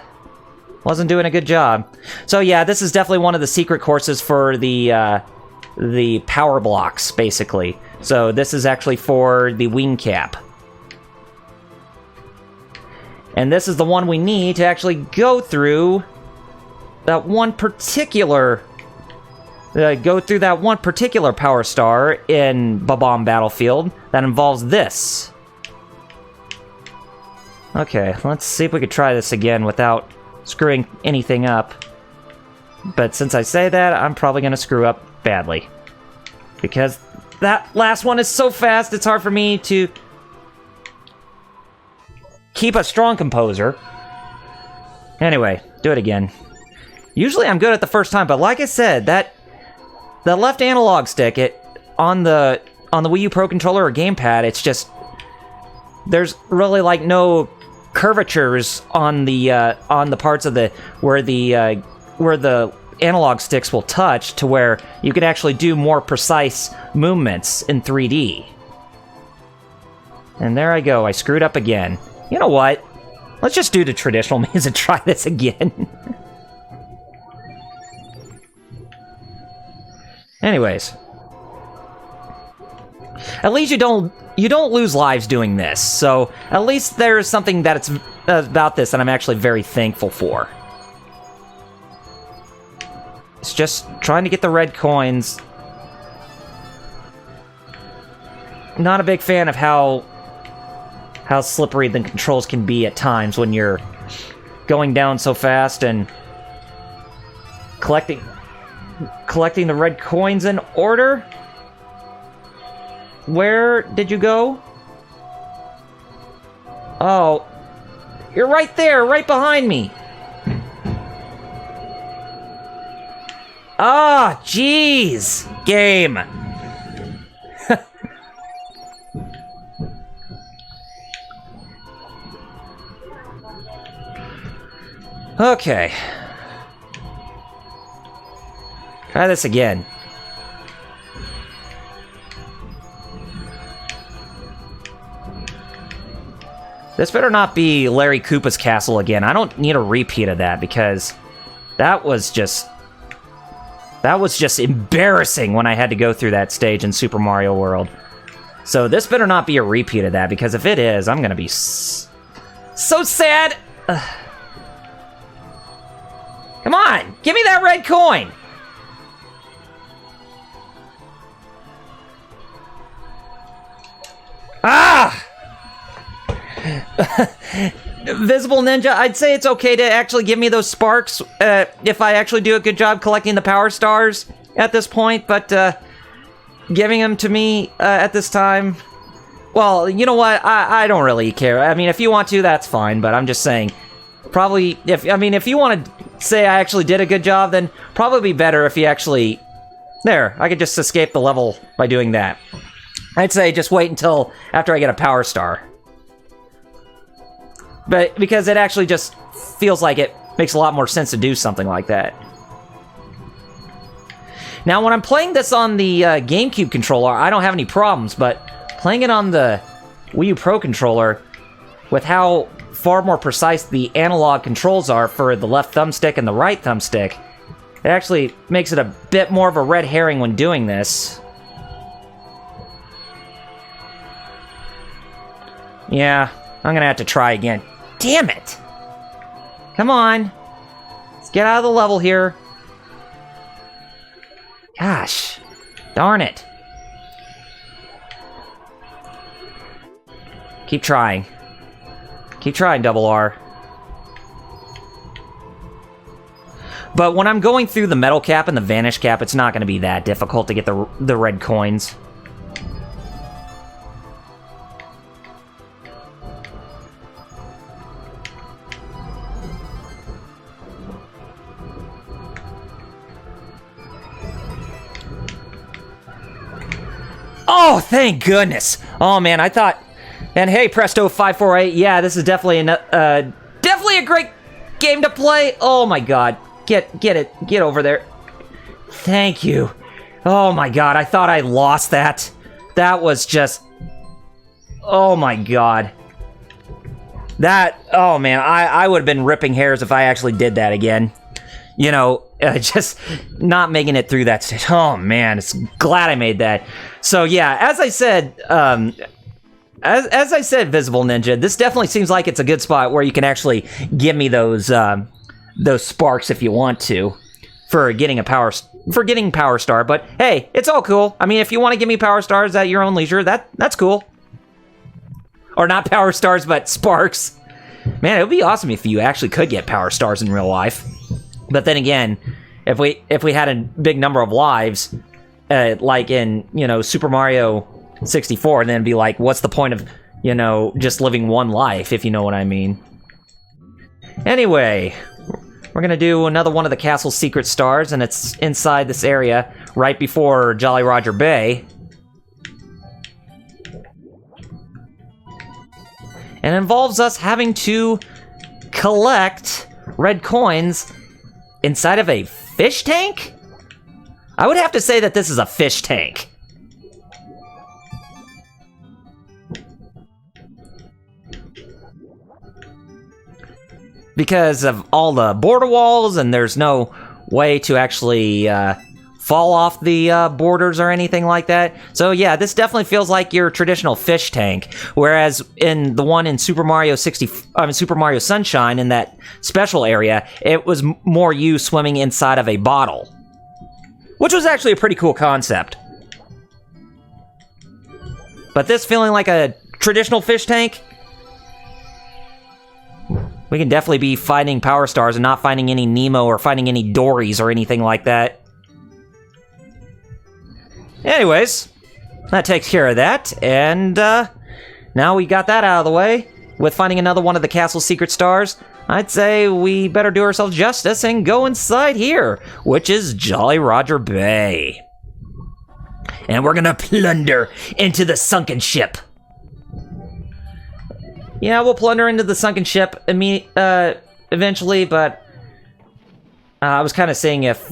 wasn't doing a good job. So yeah, this is definitely one of the secret courses for the power blocks, basically. So this is actually for the wing cap. And this is the one we need to actually go through that one particular... power star in Bob-omb Battlefield that involves this. Okay, let's see if we could try this again without screwing anything up. But since I say that, I'm probably going to screw up badly. Because that last one is so fast, it's hard for me to keep a strong composure. Anyway, do it again. Usually I'm good at the first time, but like I said, the left analog stick, on the Wii U Pro Controller or gamepad, it's just... There's really, like, no curvatures on the parts of where the analog sticks will touch to where you can actually do more precise movements in 3D. And there I go, I screwed up again. You know what? Let's just do the traditional means and try this again. Anyways. At least you don't lose lives doing this, so at least there's something that's about this that I'm actually very thankful for. It's just trying to get the red coins. Not a big fan of how slippery the controls can be at times when you're going down so fast and collecting the red coins in order. Where did you go? Oh, you're right there, right behind me. Ah, jeez, game. Okay. Try this again. This better not be Larry Koopa's castle again. I don't need a repeat of that because that was just embarrassing when I had to go through that stage in Super Mario World. So this better not be a repeat of that, because if it is, I'm gonna be so sad. Ugh. Come on, give me that red coin. Ah! Visible Ninja, I'd say it's okay to actually give me those sparks if I actually do a good job collecting the power stars at this point, but giving them to me at this time, well, you know what, I don't really care. I mean, if you want to, that's fine, but I'm just saying, probably, if you want to say I actually did a good job, then probably be better if you actually, there, I could just escape the level by doing that. I'd say just wait until after I get a power star. But because it actually just feels like it makes a lot more sense to do something like that. Now, when I'm playing this on the GameCube controller, I don't have any problems, but playing it on the Wii U Pro controller, with how far more precise the analog controls are for the left thumbstick and the right thumbstick, it actually makes it a bit more of a red herring when doing this. Yeah, I'm gonna have to try again. Damn it! Come on. Let's get out of the level here. Gosh. Darn it. Keep trying. Keep trying, Double R. But when I'm going through the metal cap and the vanish cap, it's not going to be that difficult to get the red coins. Oh, thank goodness. Oh, man, I thought... And hey, Presto 548, yeah, this is definitely definitely a great game to play. Oh, my God. Get over there. Thank you. Oh, my God, I thought I lost that. That was just... Oh, my God. That... Oh, man, I would have been ripping hairs if I actually did that again. You know, just not making it through that stage. Oh, man, it's glad I made that. So, yeah, as I said, as I said, Visible Ninja, this definitely seems like it's a good spot where you can actually give me those sparks if you want to for getting Power Star. But hey, it's all cool. I mean, if you want to give me Power Stars at your own leisure, that's cool. Or not Power Stars, but sparks. Man, it would be awesome if you actually could get Power Stars in real life. But then again, if we had a big number of lives, like in, you know, Super Mario 64, and then be like, what's the point of, you know, just living one life, if you know what I mean. Anyway, we're gonna do another one of the castle's secret stars, and it's inside this area, right before Jolly Roger Bay. And it involves us having to collect red coins inside of a fish tank? I would have to say that this is a fish tank. Because of all the border walls, and there's no way to actually fall off the borders or anything like that. So yeah, this definitely feels like your traditional fish tank. Whereas in the one in Super Mario Sunshine, in that special area, it was more you swimming inside of a bottle. Which was actually a pretty cool concept. But this feeling like a traditional fish tank, we can definitely be finding Power Stars and not finding any Nemo or finding any Dories or anything like that. Anyways, that takes care of that, and now we got that out of the way, with finding another one of the castle's secret stars, I'd say we better do ourselves justice and go inside here, which is Jolly Roger Bay. And we're gonna plunder into the sunken ship. Yeah, we'll plunder into the sunken ship eventually, but I was kind of seeing if...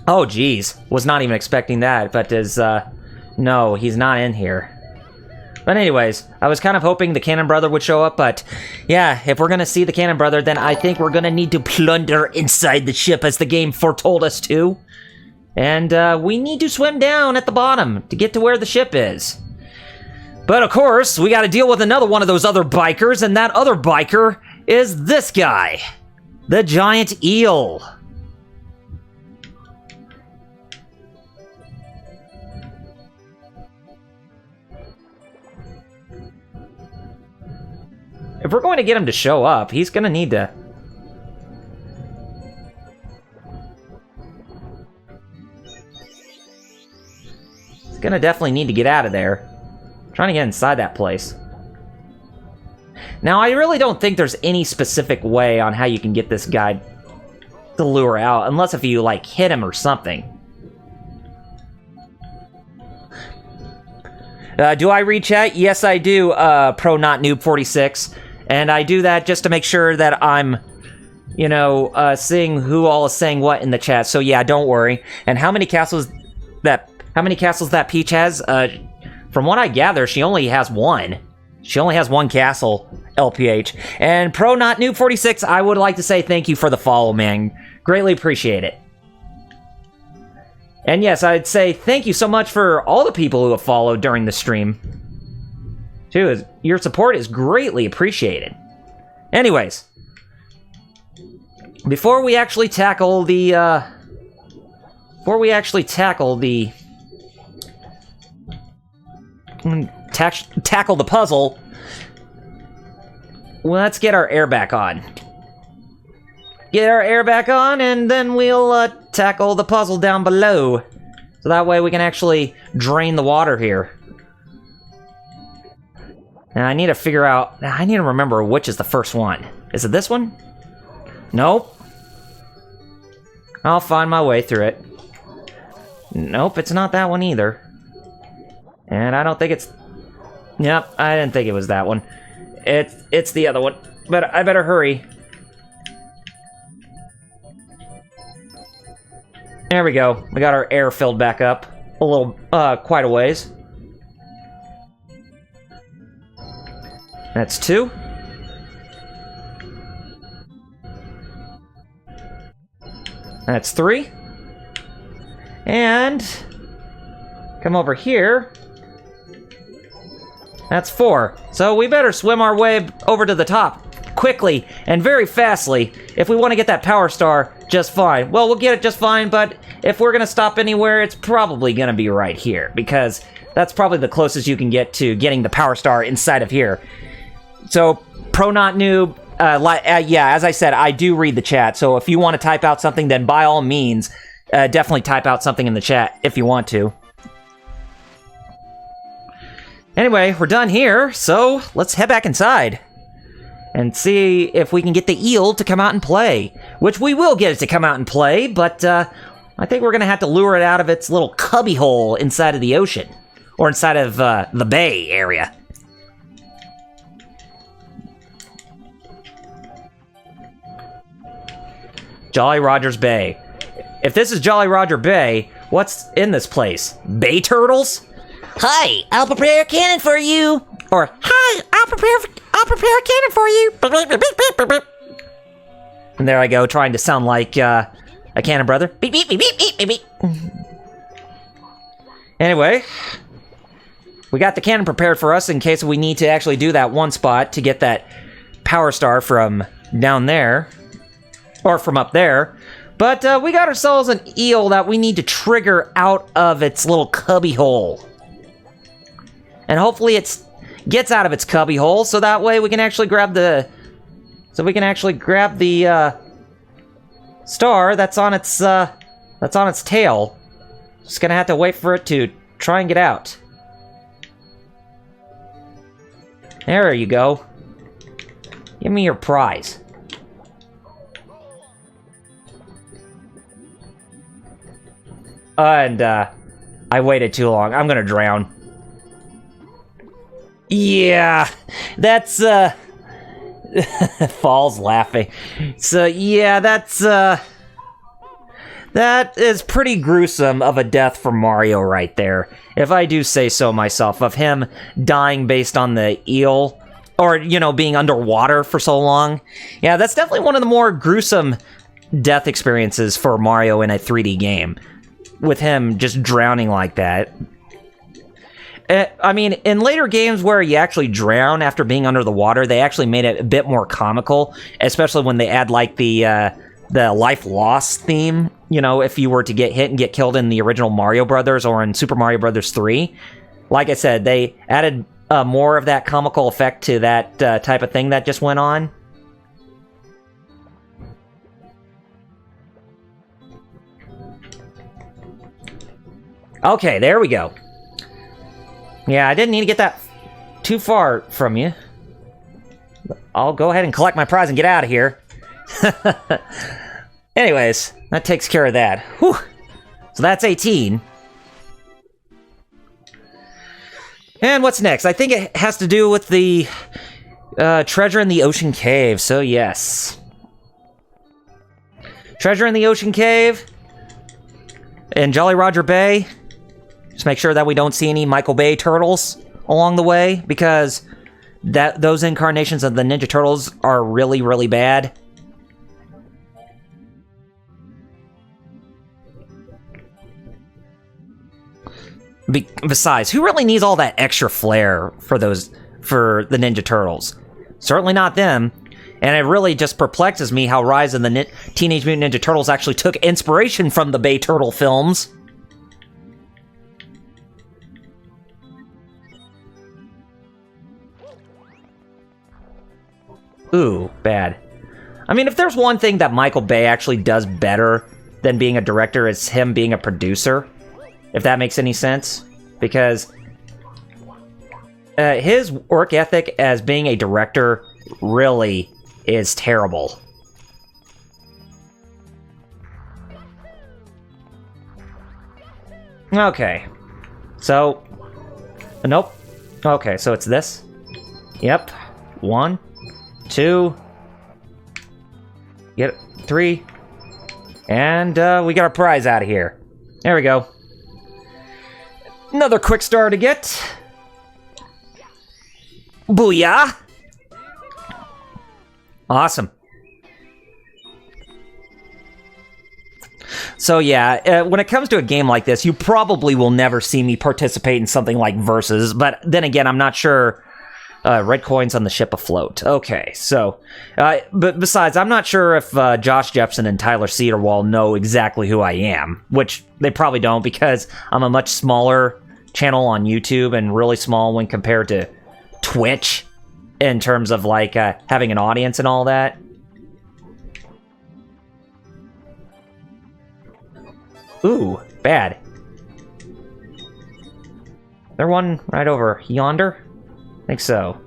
Oh, geez. Was not even expecting that, but no, he's not in here. But anyways, I was kind of hoping the Cannon Brother would show up, but yeah, if we're gonna see the Cannon Brother, then I think we're gonna need to plunder inside the ship as the game foretold us to. And we need to swim down at the bottom to get to where the ship is. But of course, we gotta deal with another one of those other bikers, and that other biker is this guy. The giant eel. If we're going to get him to show up, he's gonna need to... He's gonna definitely need to get out of there. I'm trying to get inside that place. Now, I really don't think there's any specific way on how you can get this guy to lure out, unless if you, like, hit him or something. Do I read chat? Yes, I do, Pro Not Noob 46. And I do that just to make sure that I'm, you know, seeing who all is saying what in the chat. So yeah, don't worry. And how many castles that Peach has? From what I gather, she only has one. She only has one castle, LPH. And Pro Not Noob 46, I would like to say thank you for the follow, man. Greatly appreciate it. And yes, I'd say thank you so much for all the people who have followed during the stream. Too, your support is greatly appreciated. Anyways, before we actually tackle the tackle the puzzle, let's get our air back on. Get our air back on, and then we'll tackle the puzzle down below. So that way we can actually drain the water here. Now I need to figure out... I need to remember which is the first one. Is it this one? Nope. I'll find my way through it. Nope, it's not that one either. And I don't think it's... Yep, I didn't think it was that one. It's the other one. But I better hurry. There we go. We got our air filled back up. A little, quite a ways. That's 2. That's 3. And... come over here. That's 4. So we better swim our way over to the top quickly and very fastly if we want to get that power star just fine. Well, we'll get it just fine, but if we're going to stop anywhere, it's probably going to be right here, because that's probably the closest you can get to getting the power star inside of here. So, pro not noob, yeah, as I said, I do read the chat, so if you want to type out something, then by all means, definitely type out something in the chat if you want to. Anyway, we're done here, so let's head back inside and see if we can get the eel to come out and play. Which we will get it to come out and play, but I think we're going to have to lure it out of its little cubby hole inside of the ocean. Or inside of the bay area. Jolly Roger's Bay. If this is Jolly Roger Bay, what's in this place? Bay turtles? Hi, I'll prepare a cannon for you. Or, hi, I'll prepare a cannon for you. And there I go, trying to sound like a cannon brother. Beep, beep, beep, beep, beep, beep, beep. Anyway, we got the cannon prepared for us in case we need to actually do that one spot to get that power star from down there. Or from up there. But we got ourselves an eel that we need to trigger out of its little cubby hole. And hopefully it gets out of its cubby hole, so that way we can actually grab the... star that's on its tail. Just gonna have to wait for it to try and get out. There you go. Give me your prize. And I waited too long. I'm gonna drown. Yeah, that's Fall's laughing. So yeah, that is pretty gruesome of a death for Mario right there, if I do say so myself, of him dying based on the eel, or, you know, being underwater for so long. Yeah, that's definitely one of the more gruesome death experiences for Mario in a 3D game, with him just drowning like that. I mean, in later games where you actually drown after being under the water, they actually made it a bit more comical, especially when they add, like, the life loss theme. You know, if you were to get hit and get killed in the original Mario Brothers or in Super Mario Brothers 3. Like I said, they added more of that comical effect to that type of thing that just went on. Okay, there we go. Yeah, I didn't need to get that too far from you. I'll go ahead and collect my prize and get out of here. Anyways, that takes care of that. Whew. So that's 18. And what's next? I think it has to do with the treasure in the ocean cave, so yes. Treasure in the ocean cave in Jolly Roger Bay. Just make sure that we don't see any Michael Bay turtles along the way, because those incarnations of the Ninja Turtles are really, really bad. Besides, who really needs all that extra flair for the Ninja Turtles? Certainly not them. And it really just perplexes me how Rise of the Teenage Mutant Ninja Turtles actually took inspiration from the Bay Turtle films. Ooh, bad. I mean, if there's one thing that Michael Bay actually does better than being a director, it's him being a producer. If that makes any sense. Because his work ethic as being a director really is terrible. Okay. So... Nope. Okay, so it's this. Yep. 1, 2... Get 3... And, we got our prize out of here. There we go. Another quick star to get. Booyah! Awesome. So yeah, when it comes to a game like this, you probably will never see me participate in something like Versus, but then again, I'm not sure... red coins on the ship afloat. Okay, so... but besides, I'm not sure if Josh Jepson and Tyler Cedarwall know exactly who I am, which they probably don't because I'm a much smaller channel on YouTube and really small when compared to Twitch in terms of, like, having an audience and all that. Ooh, bad. There one right over yonder? I think so.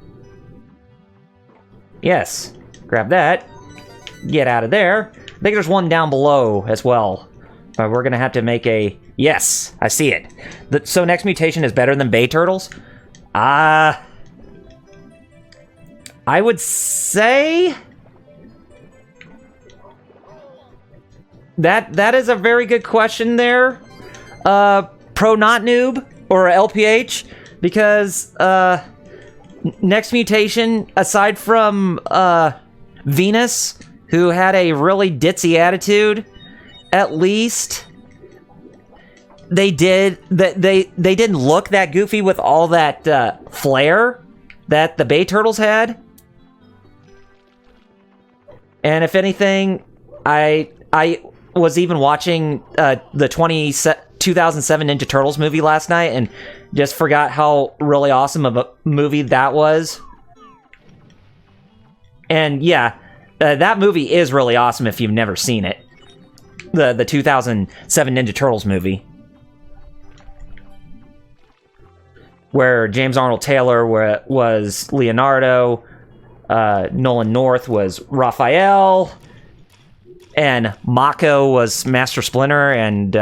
Yes. Grab that. Get out of there. I think there's one down below as well. But we're gonna have to make a... Yes, I see it. So next mutation is better than Bay Turtles? I would say... That is a very good question there. Pro Not Noob, or LPH, because, next mutation, aside from Venus, who had a really ditzy attitude, at least they didn't look that goofy with all that flair that the Bay Turtles had. And if anything, I was even watching the 2007 Ninja Turtles movie last night and just forgot how really awesome of a movie that was. And yeah, that movie is really awesome if you've never seen it. The 2007 Ninja Turtles movie. Where James Arnold Taylor was Leonardo, Nolan North was Raphael, and Mako was Master Splinter, and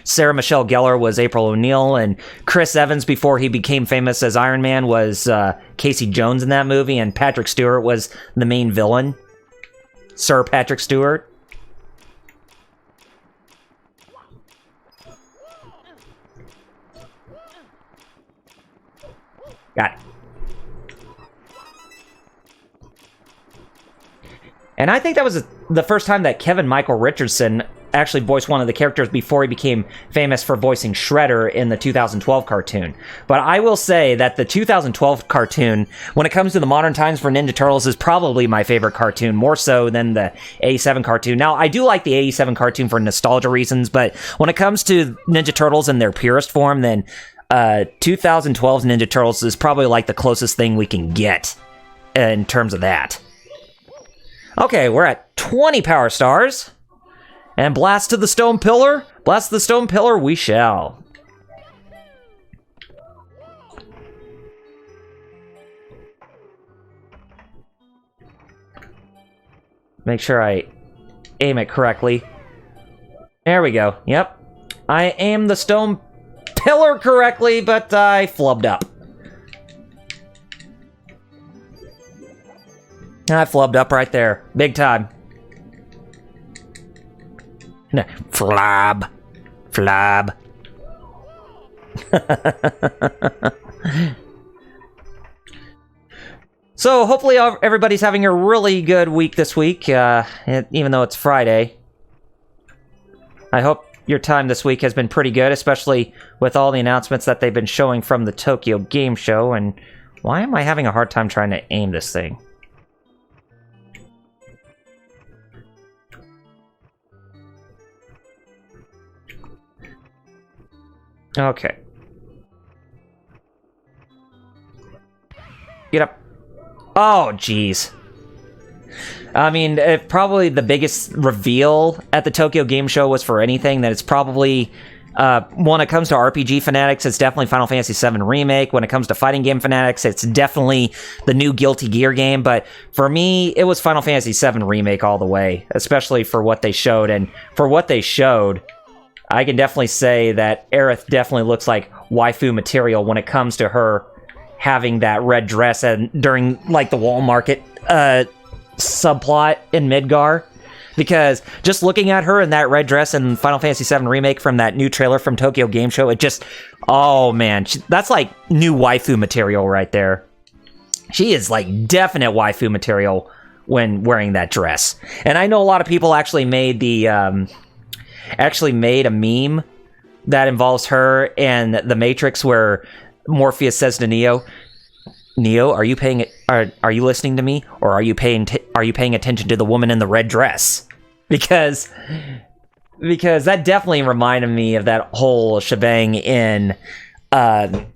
Sarah Michelle Gellar was April O'Neil, and Chris Evans, before he became famous as Iron Man, was Casey Jones in that movie, and Patrick Stewart was the main villain. Sir Patrick Stewart. Got it. And I think that was the first time that Kevin Michael Richardson actually voiced one of the characters before he became famous for voicing Shredder in the 2012 cartoon. But I will say that the 2012 cartoon, when it comes to the modern times for Ninja Turtles, is probably my favorite cartoon, more so than the 87 cartoon. Now, I do like the 87 cartoon for nostalgia reasons, but when it comes to Ninja Turtles in their purest form, then 2012's Ninja Turtles is probably like the closest thing we can get in terms of that. Okay, we're at 20 power stars. And blast to the stone pillar? Blast to the stone pillar we shall. Make sure I aim it correctly. There we go. Yep. I aimed the stone pillar correctly, but I flubbed up. I flubbed up right there. Big time. Flab. Flab. So, hopefully everybody's having a really good week this week, even though it's Friday. I hope your time this week has been pretty good, especially with all the announcements that they've been showing from the Tokyo Game Show. And why am I having a hard time trying to aim this thing? Okay. Get up. Oh, jeez. I mean, probably the biggest reveal at the Tokyo Game Show was for anything that it's probably... when it comes to RPG fanatics, it's definitely Final Fantasy VII Remake. When it comes to fighting game fanatics, it's definitely the new Guilty Gear game. But for me, it was Final Fantasy VII Remake all the way, especially for what they showed. And for what they showed... I can definitely say that Aerith definitely looks like waifu material when it comes to her having that red dress and during like the wall market subplot in Midgar. Because just looking at her in that red dress in Final Fantasy VII Remake from that new trailer from Tokyo Game Show, it just, oh man, that's like new waifu material right there. She is like definite waifu material when wearing that dress. And I know a lot of people actually made a meme that involves her and the Matrix where Morpheus says to Neo, are you listening to me, or are you paying attention to the woman in the red dress? Because that definitely reminded me of that whole shebang in the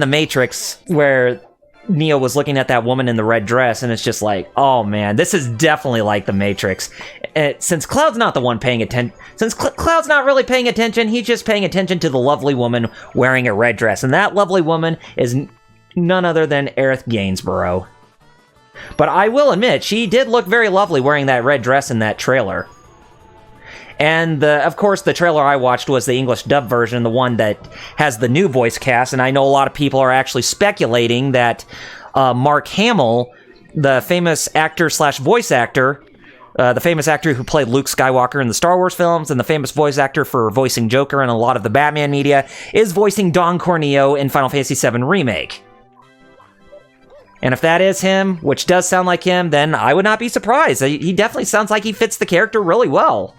Matrix where Neo was looking at that woman in the red dress, and it's just like, oh man, this is definitely like the Matrix. Since Cloud's not the one paying attention, Cloud's not really paying attention, he's just paying attention to the lovely woman wearing a red dress, and that lovely woman is none other than Aerith Gainsborough. But I will admit, she did look very lovely wearing that red dress in that trailer. And, of course, the trailer I watched was the English dub version, the one that has the new voice cast, and I know a lot of people are actually speculating that Mark Hamill, the famous actor/voice actor, the famous actor who played Luke Skywalker in the Star Wars films, and the famous voice actor for voicing Joker in a lot of the Batman media, is voicing Don Corneo in Final Fantasy VII Remake. And if that is him, which does sound like him, then I would not be surprised. He definitely sounds like he fits the character really well.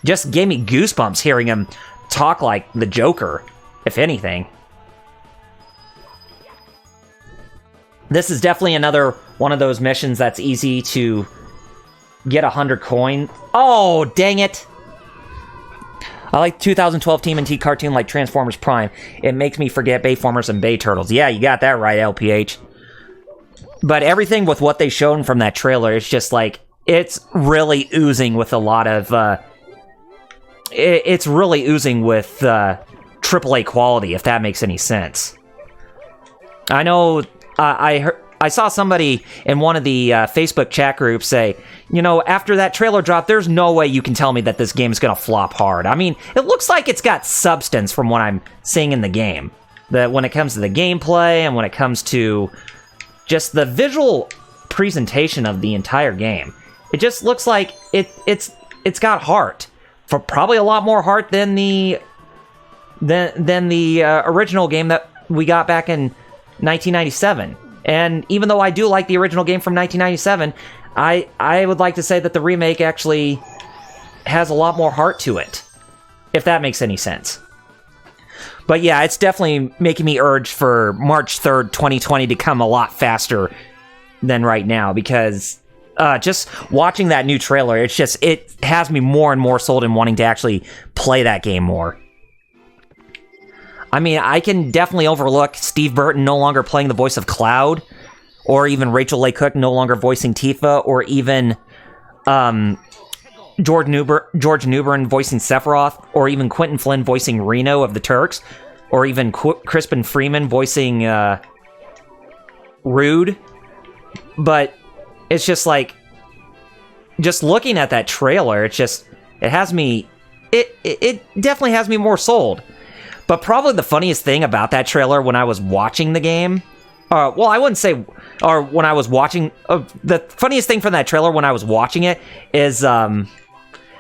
Just gave me goosebumps hearing him talk like the Joker, if anything. This is definitely another one of those missions that's easy to get 100 coin. Oh, dang it! I like 2012 TMNT cartoon like Transformers Prime. It makes me forget Bayformers and Bay Turtles. Yeah, you got that right, LPH. But everything with what they showed from that trailer, it's just like, it's really oozing with a lot of, it's really oozing with AAA quality, if that makes any sense. I know, I saw somebody in one of the Facebook chat groups say, you know, after that trailer drop, there's no way you can tell me that this game is going to flop hard. I mean, it looks like it's got substance from what I'm seeing in the game. That when it comes to the gameplay and when it comes to just the visual presentation of the entire game, it just looks like it's got heart. For probably a lot more heart than the original game that we got back in 1997. And even though I do like the original game from 1997, I would like to say that the remake actually has a lot more heart to it, if that makes any sense. But yeah, it's definitely making me urge for March 3rd, 2020 to come a lot faster than right now, because just watching that new trailer, it has me more and more sold in wanting to actually play that game more. I mean, I can definitely overlook Steve Burton no longer playing the voice of Cloud, or even Rachel Leigh Cook no longer voicing Tifa, or even George Newbern voicing Sephiroth, or even Quentin Flynn voicing Reno of the Turks, or even Crispin Freeman voicing Rude. But it's just like, just looking at that trailer, it definitely has me more sold. But probably the funniest thing about that trailer when I was watching the game, well, I wouldn't say, or when I was watching, the funniest thing from that trailer when I was watching it is,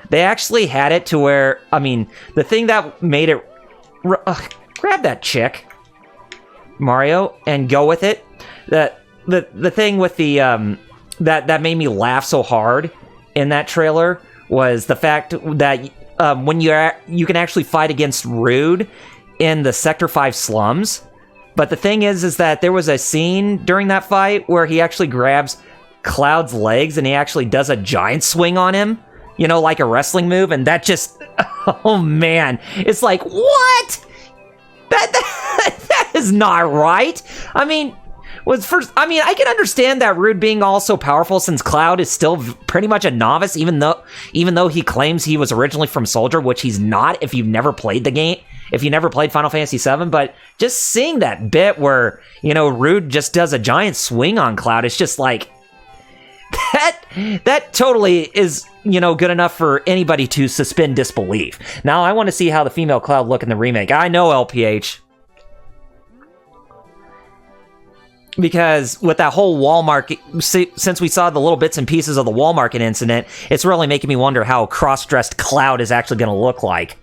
they actually had it to where, I mean, the thing that made it, grab that chick, Mario, and go with it. The thing with the, that made me laugh so hard in that trailer was the fact that, when you can actually fight against Rude in the Sector 5 slums. But the thing is that there was a scene during that fight where he actually grabs Cloud's legs and he actually does a giant swing on him, you know, like a wrestling move, and that just, oh man, it's like, what? That is not right. I mean, I can understand that Rude being all so powerful since Cloud is still pretty much a novice, even though he claims he was originally from Soldier, which he's not if you've never played the game, if you never played Final Fantasy VII. But just seeing that bit where, you know, Rude just does a giant swing on Cloud, it's just like, that totally is you know, good enough for anybody to suspend disbelief. Now, I want to see how the female Cloud look in the remake. I know, LPH. Because with that whole Walmart, since we saw the little bits and pieces of the Walmart incident, it's really making me wonder how cross-dressed Cloud is actually going to look like.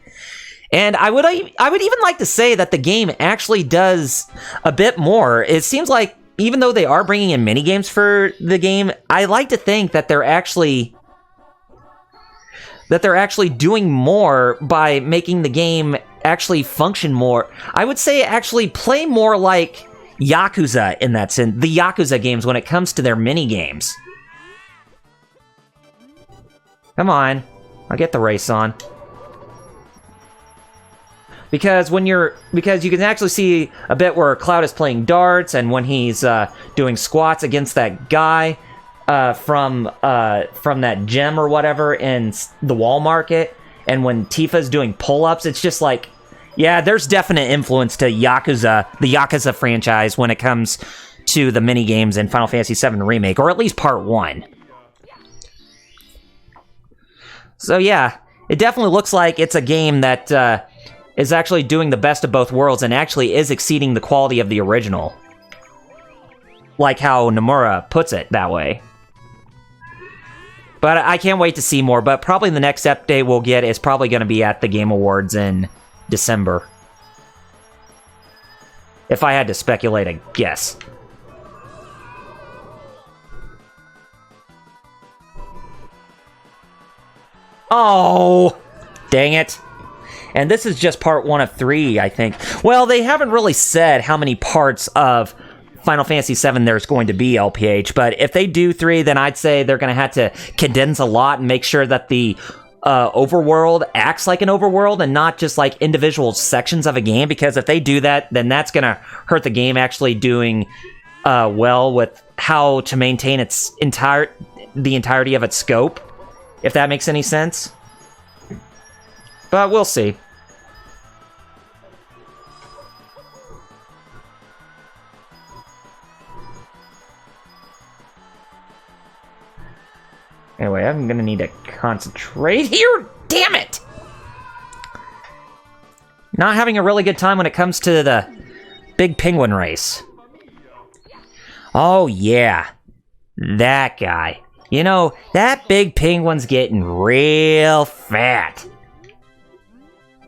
And I would even like to say that the game actually does a bit more. It seems like, even though they are bringing in minigames for the game, I like to think that they're actually doing more by making the game actually function more. I would say actually play more like Yakuza in that sense, the Yakuza games when it comes to their mini games. Come on, I'll get the race on. Because you can actually see a bit where Cloud is playing darts, and when he's doing squats against that guy from that gym or whatever in the Wall Market, and when Tifa's doing pull-ups, it's just like, yeah, there's definite influence to Yakuza, the Yakuza franchise, when it comes to the minigames in Final Fantasy VII Remake, or at least Part 1. So yeah, it definitely looks like it's a game that is actually doing the best of both worlds and actually is exceeding the quality of the original. Like how Nomura puts it that way. But I can't wait to see more, but probably the next update we'll get is probably going to be at the Game Awards in December. If I had to speculate a guess. Oh, dang it. And this is just part 1 of 3, I think. Well, they haven't really said how many parts of Final Fantasy VII there's going to be, LPH, but if they do 3, then I'd say they're going to have to condense a lot and make sure that the overworld acts like an overworld and not just like individual sections of a game, because if they do that, then that's going to hurt the game actually doing well with how to maintain the entirety of its scope, if that makes any sense. But we'll see. Anyway, I'm gonna need to concentrate here. Damn it! Not having a really good time when it comes to the big penguin race. Oh yeah, that guy. You know, that big penguin's getting real fat.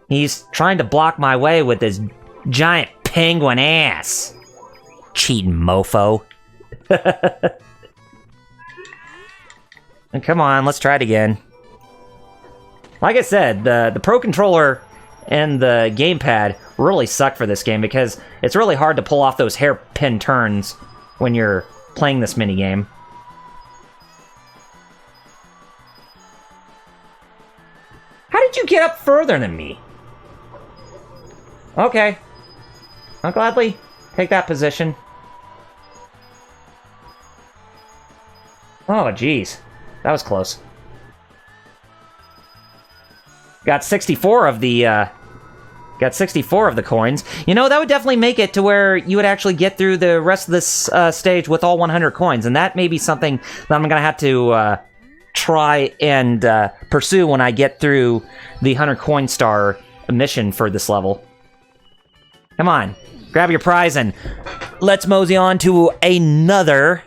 He's trying to block my way with his giant penguin ass. Cheating mofo. Come on, let's try it again. Like I said, the Pro Controller and the gamepad really suck for this game because it's really hard to pull off those hairpin turns when you're playing this minigame. How did you get up further than me? Okay. I'll gladly take that position. Oh, jeez. That was close. Got 64 of the coins. You know, that would definitely make it to where you would actually get through the rest of this stage with all 100 coins, and that may be something that I'm gonna have to try and pursue when I get through the 100 coin star mission for this level. Come on, grab your prize and let's mosey on to another.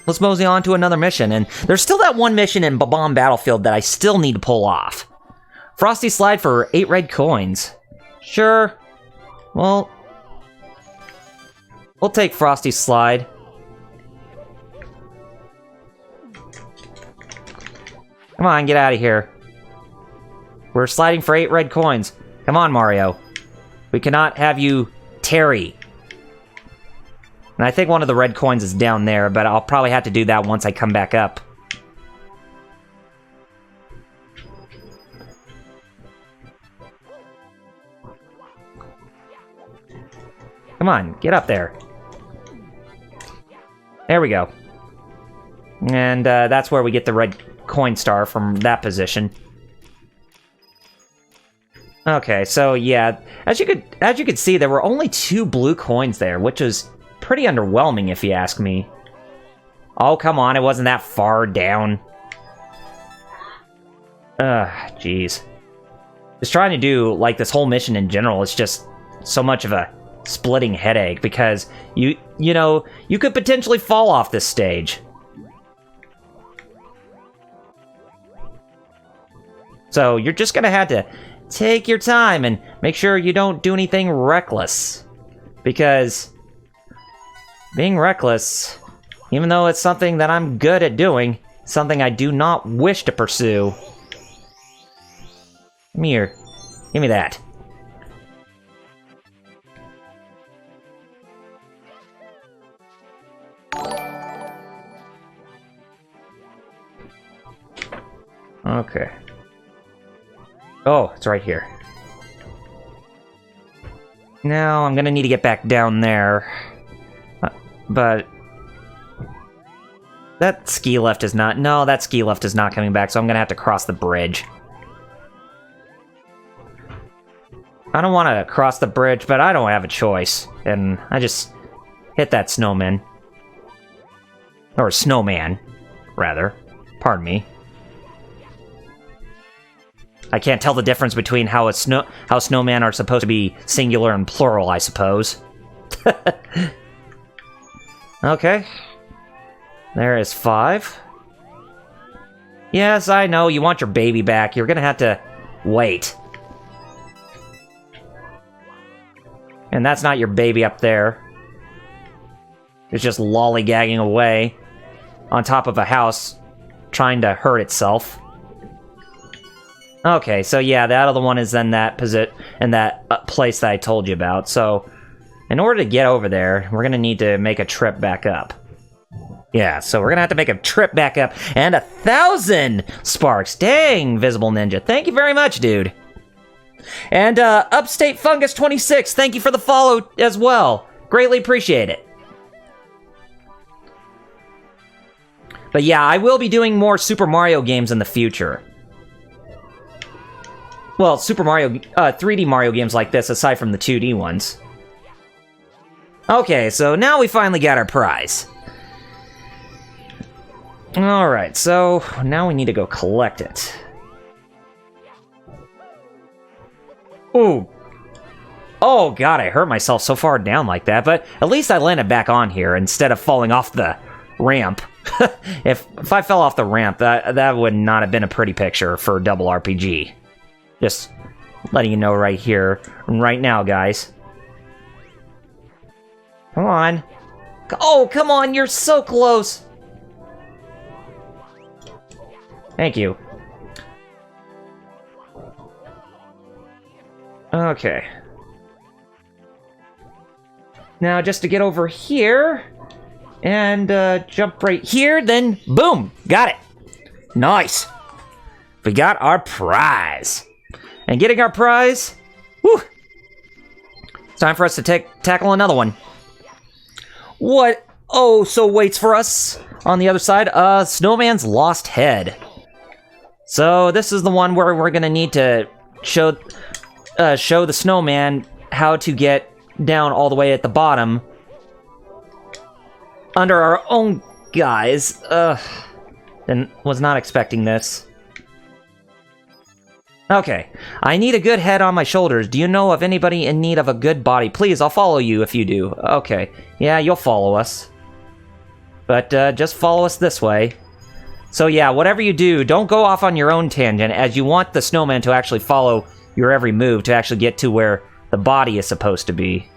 Let's mosey on to another mission, and there's still that one mission in Babam Battlefield that I still need to pull off. Frosty Slide for 8 red coins. Sure. Well, we'll take Frosty Slide. Come on, get out of here. We're sliding for 8 red coins. Come on, Mario. We cannot have you tarry. And I think one of the red coins is down there, but I'll probably have to do that once I come back up. Come on, get up there. There we go. And that's where we get the red coin star from that position. Okay, so yeah, as you could see, there were only 2 blue coins there, which was pretty underwhelming if you ask me. Oh, come on, it wasn't that far down. Jeez. Just trying to do, like, this whole mission in general is just so much of a splitting headache because you know, you could potentially fall off this stage. So you're just gonna have to take your time and make sure you don't do anything reckless. Because being reckless, even though it's something that I'm good at doing, something I do not wish to pursue. Come here. Give me that. Okay. Oh, it's right here. Now, I'm gonna need to get back down there. But... that ski lift is not... no, that ski lift is not coming back, so I'm gonna have to cross the bridge. I don't want to cross the bridge, but I don't have a choice. And I just hit that snowman. Or snowman, rather. Pardon me. I can't tell the difference between how snowmen are supposed to be singular and plural, I suppose. Okay. There is 5. Yes, I know, you want your baby back. You're gonna have to wait. And that's not your baby up there. It's just lollygagging away on top of a house, trying to hurt itself. Okay, so yeah, the other one is in that place that I told you about. So, in order to get over there, we're gonna need to make a trip back up. Yeah, so we're gonna have to make a trip back up, and 1,000 sparks. Dang, Visible Ninja, thank you very much, dude. And Upstate Fungus 26, thank you for the follow as well. Greatly appreciate it. But yeah, I will be doing more Super Mario games in the future. Well, 3D Mario games like this, aside from the 2D ones. Okay, so now we finally got our prize. Alright, so now we need to go collect it. Ooh. Oh god, I hurt myself so far down like that, but at least I landed back on here instead of falling off the ramp. If I fell off the ramp, that would not have been a pretty picture for Double RPG. Just letting you know right here, right now, guys. Come on. Oh, come on, you're so close! Thank you. Okay. Now, just to get over here, and jump right here, then boom! Got it! Nice! We got our prize! And getting our prize, whew! It's time for us to tackle another one. What so waits for us on the other side? Snowman's Lost Head. So this is the one where we're gonna need to show the snowman how to get down all the way at the bottom under our own guise. And was not expecting this. Okay, I need a good head on my shoulders. Do you know of anybody in need of a good body? Please, I'll follow you if you do. Okay, yeah, you'll follow us. But just follow us this way. So yeah, whatever you do, don't go off on your own tangent, as you want the snowman to actually follow your every move to actually get to where the body is supposed to be.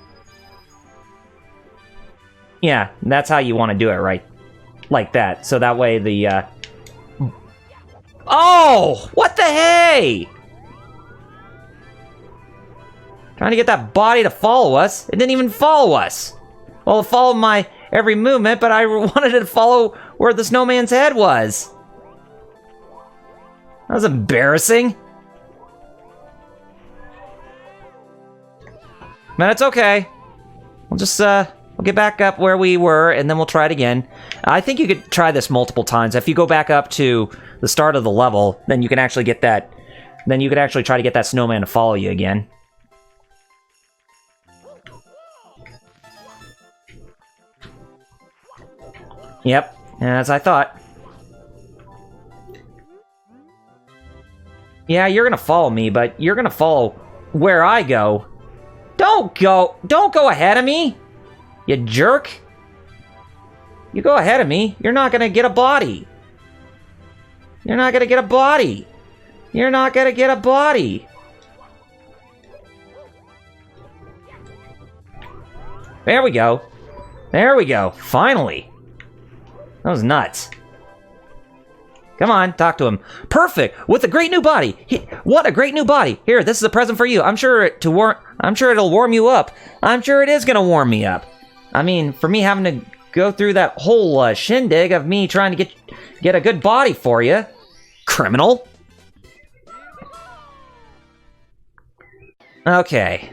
Yeah, that's how you want to do it, right? Like that. So that way the, Oh! What the hey? Trying to get that body to follow us. It didn't even follow us. Well, it followed my every movement, but I wanted it to follow where the snowman's head was. That was embarrassing. But it's okay. We'll just, we'll get back up where we were, and then we'll try it again. I think you could try this multiple times. If you go back up to the start of the level, then you can actually get that... then you could actually try to get that snowman to follow you again. Yep, as I thought. Yeah, you're gonna follow me, but you're gonna follow where I go. Don't go ahead of me, you jerk. You go ahead of me, you're not gonna get a body. You're not gonna get a body. You're not gonna get a body. There we go. There we go. Finally. That was nuts. Come on, talk to him. Perfect! With a great new body! What a great new body! Here, this is a present for you. I'm sure it'll warm you up. I'm sure it is gonna warm me up. I mean, for me having to go through that whole shindig of me trying to get a good body for you. Criminal. Okay.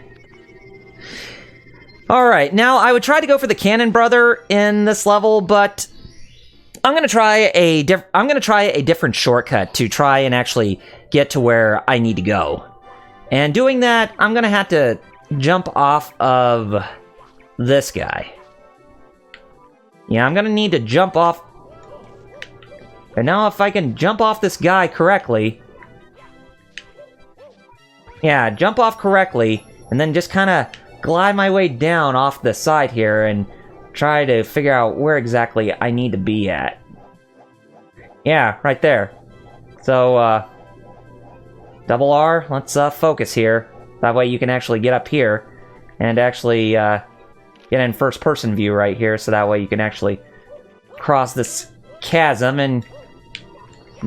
Alright, now I would try to go for the Cannon Brother in this level, but I'm gonna try a different shortcut to try and actually get to where I need to go. And doing that, I'm gonna have to jump off of this guy. Yeah, I'm gonna need to jump off. And now if I can jump off this guy correctly. Yeah, jump off correctly, and then just kind of glide my way down off the side here and try to figure out where exactly I need to be at. Yeah, right there. So, double R, let's focus here. That way you can actually get up here and actually get in first person view right here, so that way you can actually cross this chasm and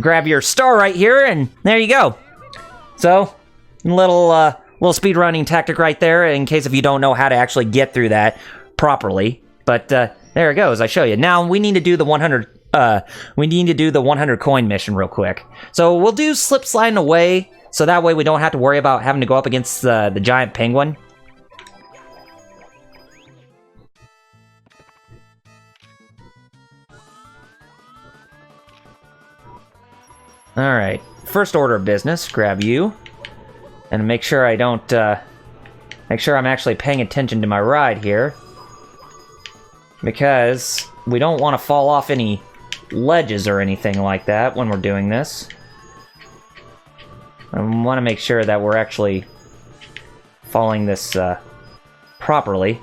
grab your star right here, and there you go. So, little speedrunning tactic right there, in case if you don't know how to actually get through that properly. But there it goes. I show you. Now we need to do the 100. We need to do the 100 coin mission real quick. So we'll do slip sliding away, so that way we don't have to worry about having to go up against the giant penguin. All right. First order of business. Grab you. And make sure I don't, make sure I'm actually paying attention to my ride here. Because we don't want to fall off any ledges or anything like that when we're doing this. I want to make sure that we're actually following this, properly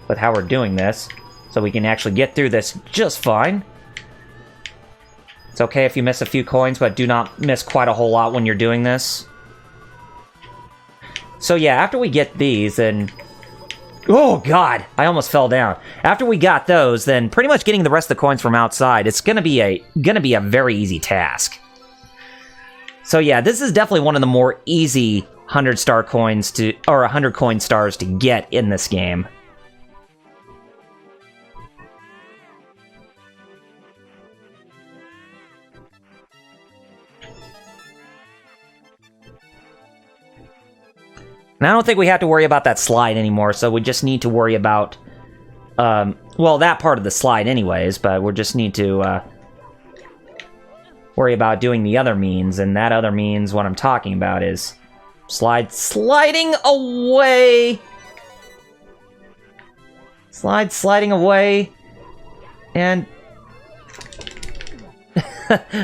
with how we're doing this. So we can actually get through this just fine. It's okay if you miss a few coins, but do not miss quite a whole lot when you're doing this. So yeah, after we get these, then... Oh god, I almost fell down. After we got those, then pretty much getting the rest of the coins from outside, it's gonna be a very easy task. So yeah, this is definitely one of the more easy 100 coin stars to get in this game. And I don't think we have to worry about that slide anymore, so we just need to worry about, well, that part of the slide anyways, but we just need to, worry about doing the other means, and that other means, what I'm talking about is sliding away! Sliding away, and...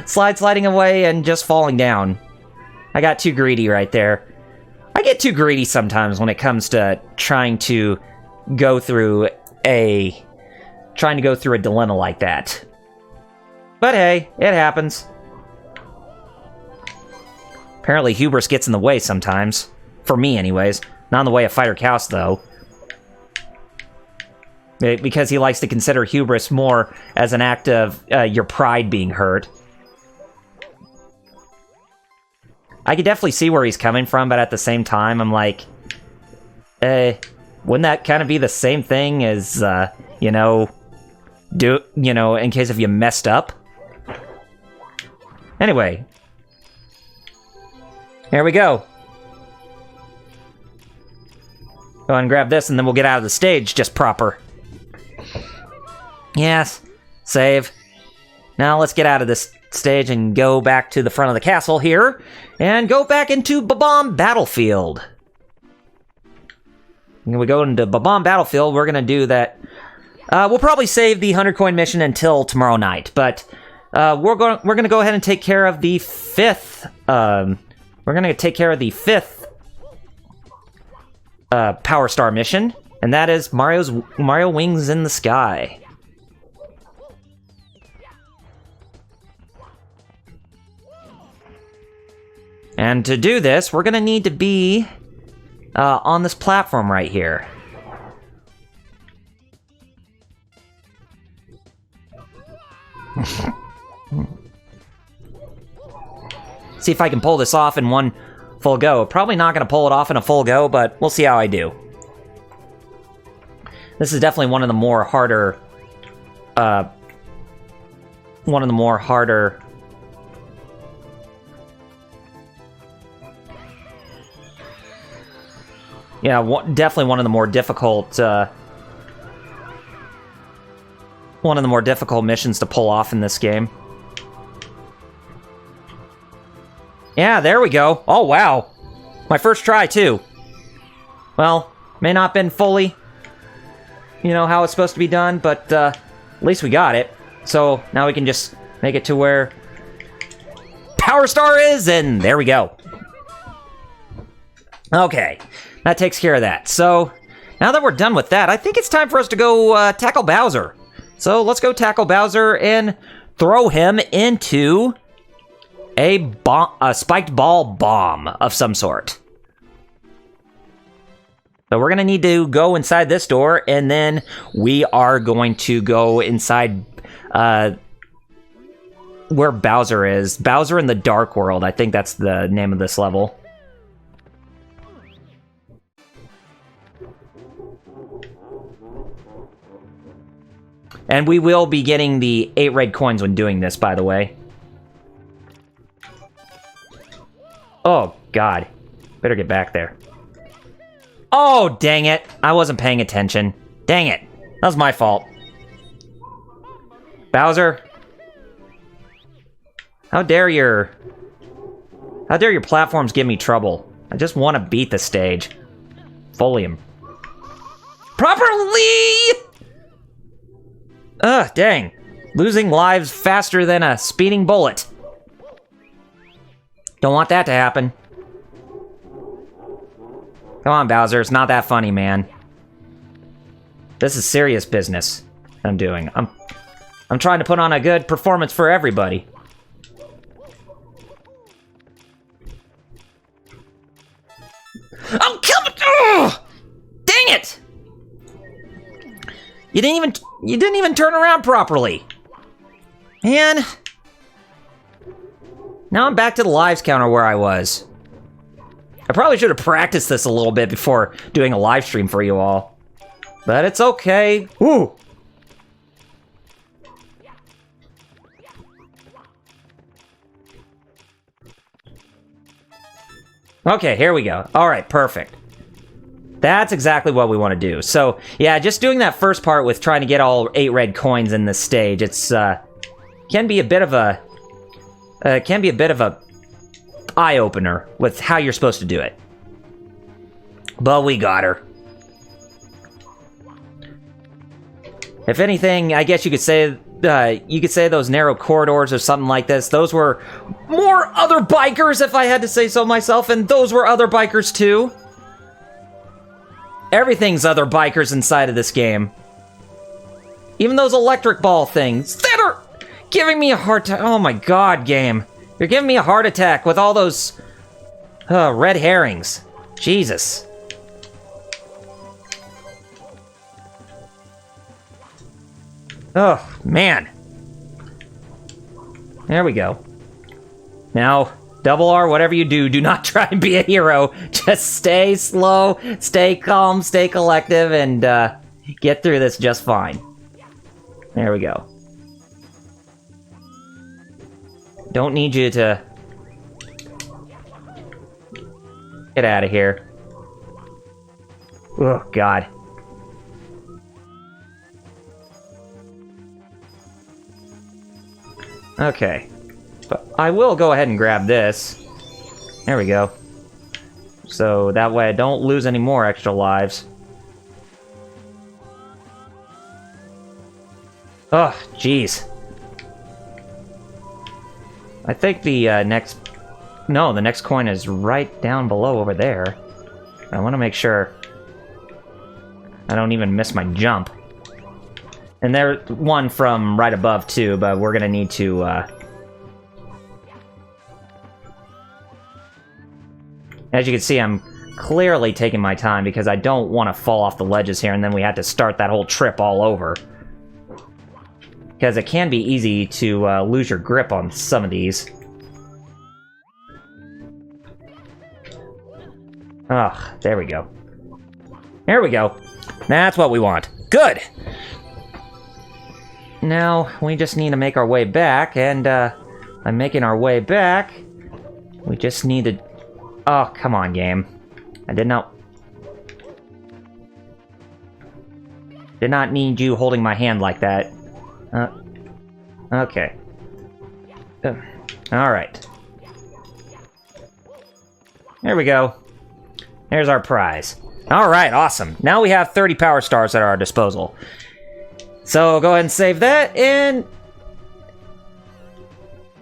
sliding away and just falling down. I got too greedy right there. I get too greedy sometimes when it comes to trying to go through a dilemma like that. But hey, it happens. Apparently hubris gets in the way sometimes. For me anyways. Not in the way of Fighter Chaos though. Because he likes to consider hubris more as an act of your pride being hurt. I could definitely see where he's coming from, but at the same time, I'm like, wouldn't that kind of be the same thing as, in case if you messed up? Anyway. Here we go. Go ahead and grab this, and then we'll get out of the stage just proper. Yes. Save. Now let's get out of this stage and go back to the front of the castle here, and go back into Babam Battlefield. When we go into Babam Battlefield, we're gonna do that We'll probably save the 100 coin mission until tomorrow night, but we're going to go ahead and take care of the fifth. We're going to take care of the fifth Power Star mission, and that is Mario Wings in the Sky. And to do this, we're going to need to be on this platform right here. See if I can pull this off in one full go. Probably not going to pull it off in a full go, but we'll see how I do. This is definitely one of the more harder... Yeah, definitely one of the more difficult... one of the more difficult missions to pull off in this game. Yeah, there we go. Oh, wow. My first try, too. Well, may not have been fully, how it's supposed to be done, but at least we got it. So now we can just make it to where Power Star is, and there we go. Okay, that takes care of that. So now that we're done with that, I think it's time for us to go tackle Bowser. So let's go tackle Bowser and throw him into a spiked ball bomb of some sort. So we're going to need to go inside this door, and then we are going to go inside where Bowser is. Bowser in the Dark World, I think that's the name of this level. And we will be getting the 8 red coins when doing this, by the way. Oh, God. Better get back there. Oh, dang it. I wasn't paying attention. Dang it. That was my fault. Bowser. How dare your platforms give me trouble? I just want to beat the stage. Fully him. Properly! Ugh, dang. Losing lives faster than a speeding bullet. Don't want that to happen. Come on, Bowser. It's not that funny, man. This is serious business I'm doing. I'm trying to put on a good performance for everybody. I'm coming! Ugh! Dang it! You didn't even turn around properly. Man. Now I'm back to the lives counter where I was. I probably should have practiced this a little bit before doing a live stream for you all. But it's okay. Woo! Okay, here we go. Alright, perfect. That's exactly what we want to do. So, yeah, just doing that first part with trying to get all 8 red coins in this stage, it's, can be a bit of a eye-opener with how you're supposed to do it. But we got her. If anything, I guess you could say those narrow corridors or something like this, those were more other bikers, if I had to say so myself, and those were other bikers too. Everything's other bikers inside of this game. Even those electric ball things that are giving me a hard time. Oh my god, game. You're giving me a heart attack with all those red herrings. Jesus. Oh, man. There we go. Now, Double R, whatever you do, do not try and be a hero. Just stay slow, stay calm, stay collective, and get through this just fine. There we go. Don't need you to get out of here. Oh, God. Okay. But I will go ahead and grab this. There we go. So that way I don't lose any more extra lives. Oh, jeez. I think the next... No, the next coin is right down below over there. I want to make sure I don't even miss my jump. And there's one from right above, too, but we're going to need to... As you can see, I'm clearly taking my time because I don't want to fall off the ledges here and then we have to start that whole trip all over. Because it can be easy to lose your grip on some of these. Ah, there we go. There we go. That's what we want. Good! Now, we just need to make our way back, and by making our way back, we just need to... Oh, come on, game. I did not need you holding my hand like that. Okay. Alright. There we go. There's our prize. Alright, awesome. Now we have 30 power stars at our disposal. So, go ahead and save that, and...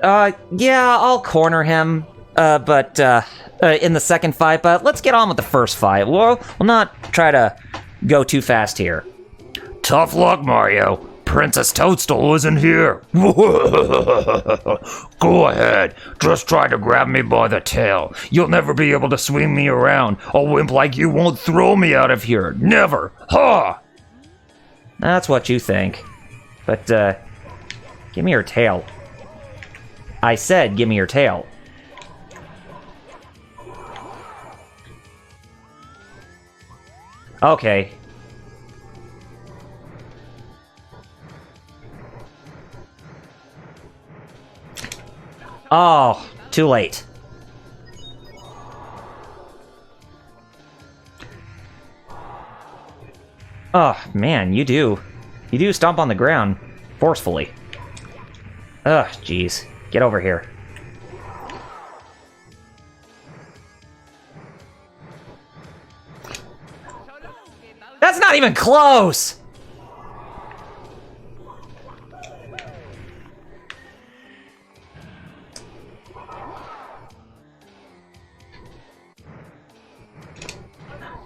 yeah, I'll corner him, in the second fight, but let's get on with the first fight. We'll not try to go too fast here. Tough luck, Mario. Princess Toadstool isn't here. Go ahead. Just try to grab me by the tail. You'll never be able to swing me around. A wimp like you won't throw me out of here. Never. Ha! That's what you think. But, give me your tail. I said, give me your tail. Okay. Oh, too late. Oh, man, you do stomp on the ground forcefully. Ugh, jeez. Get over here. That's not even close!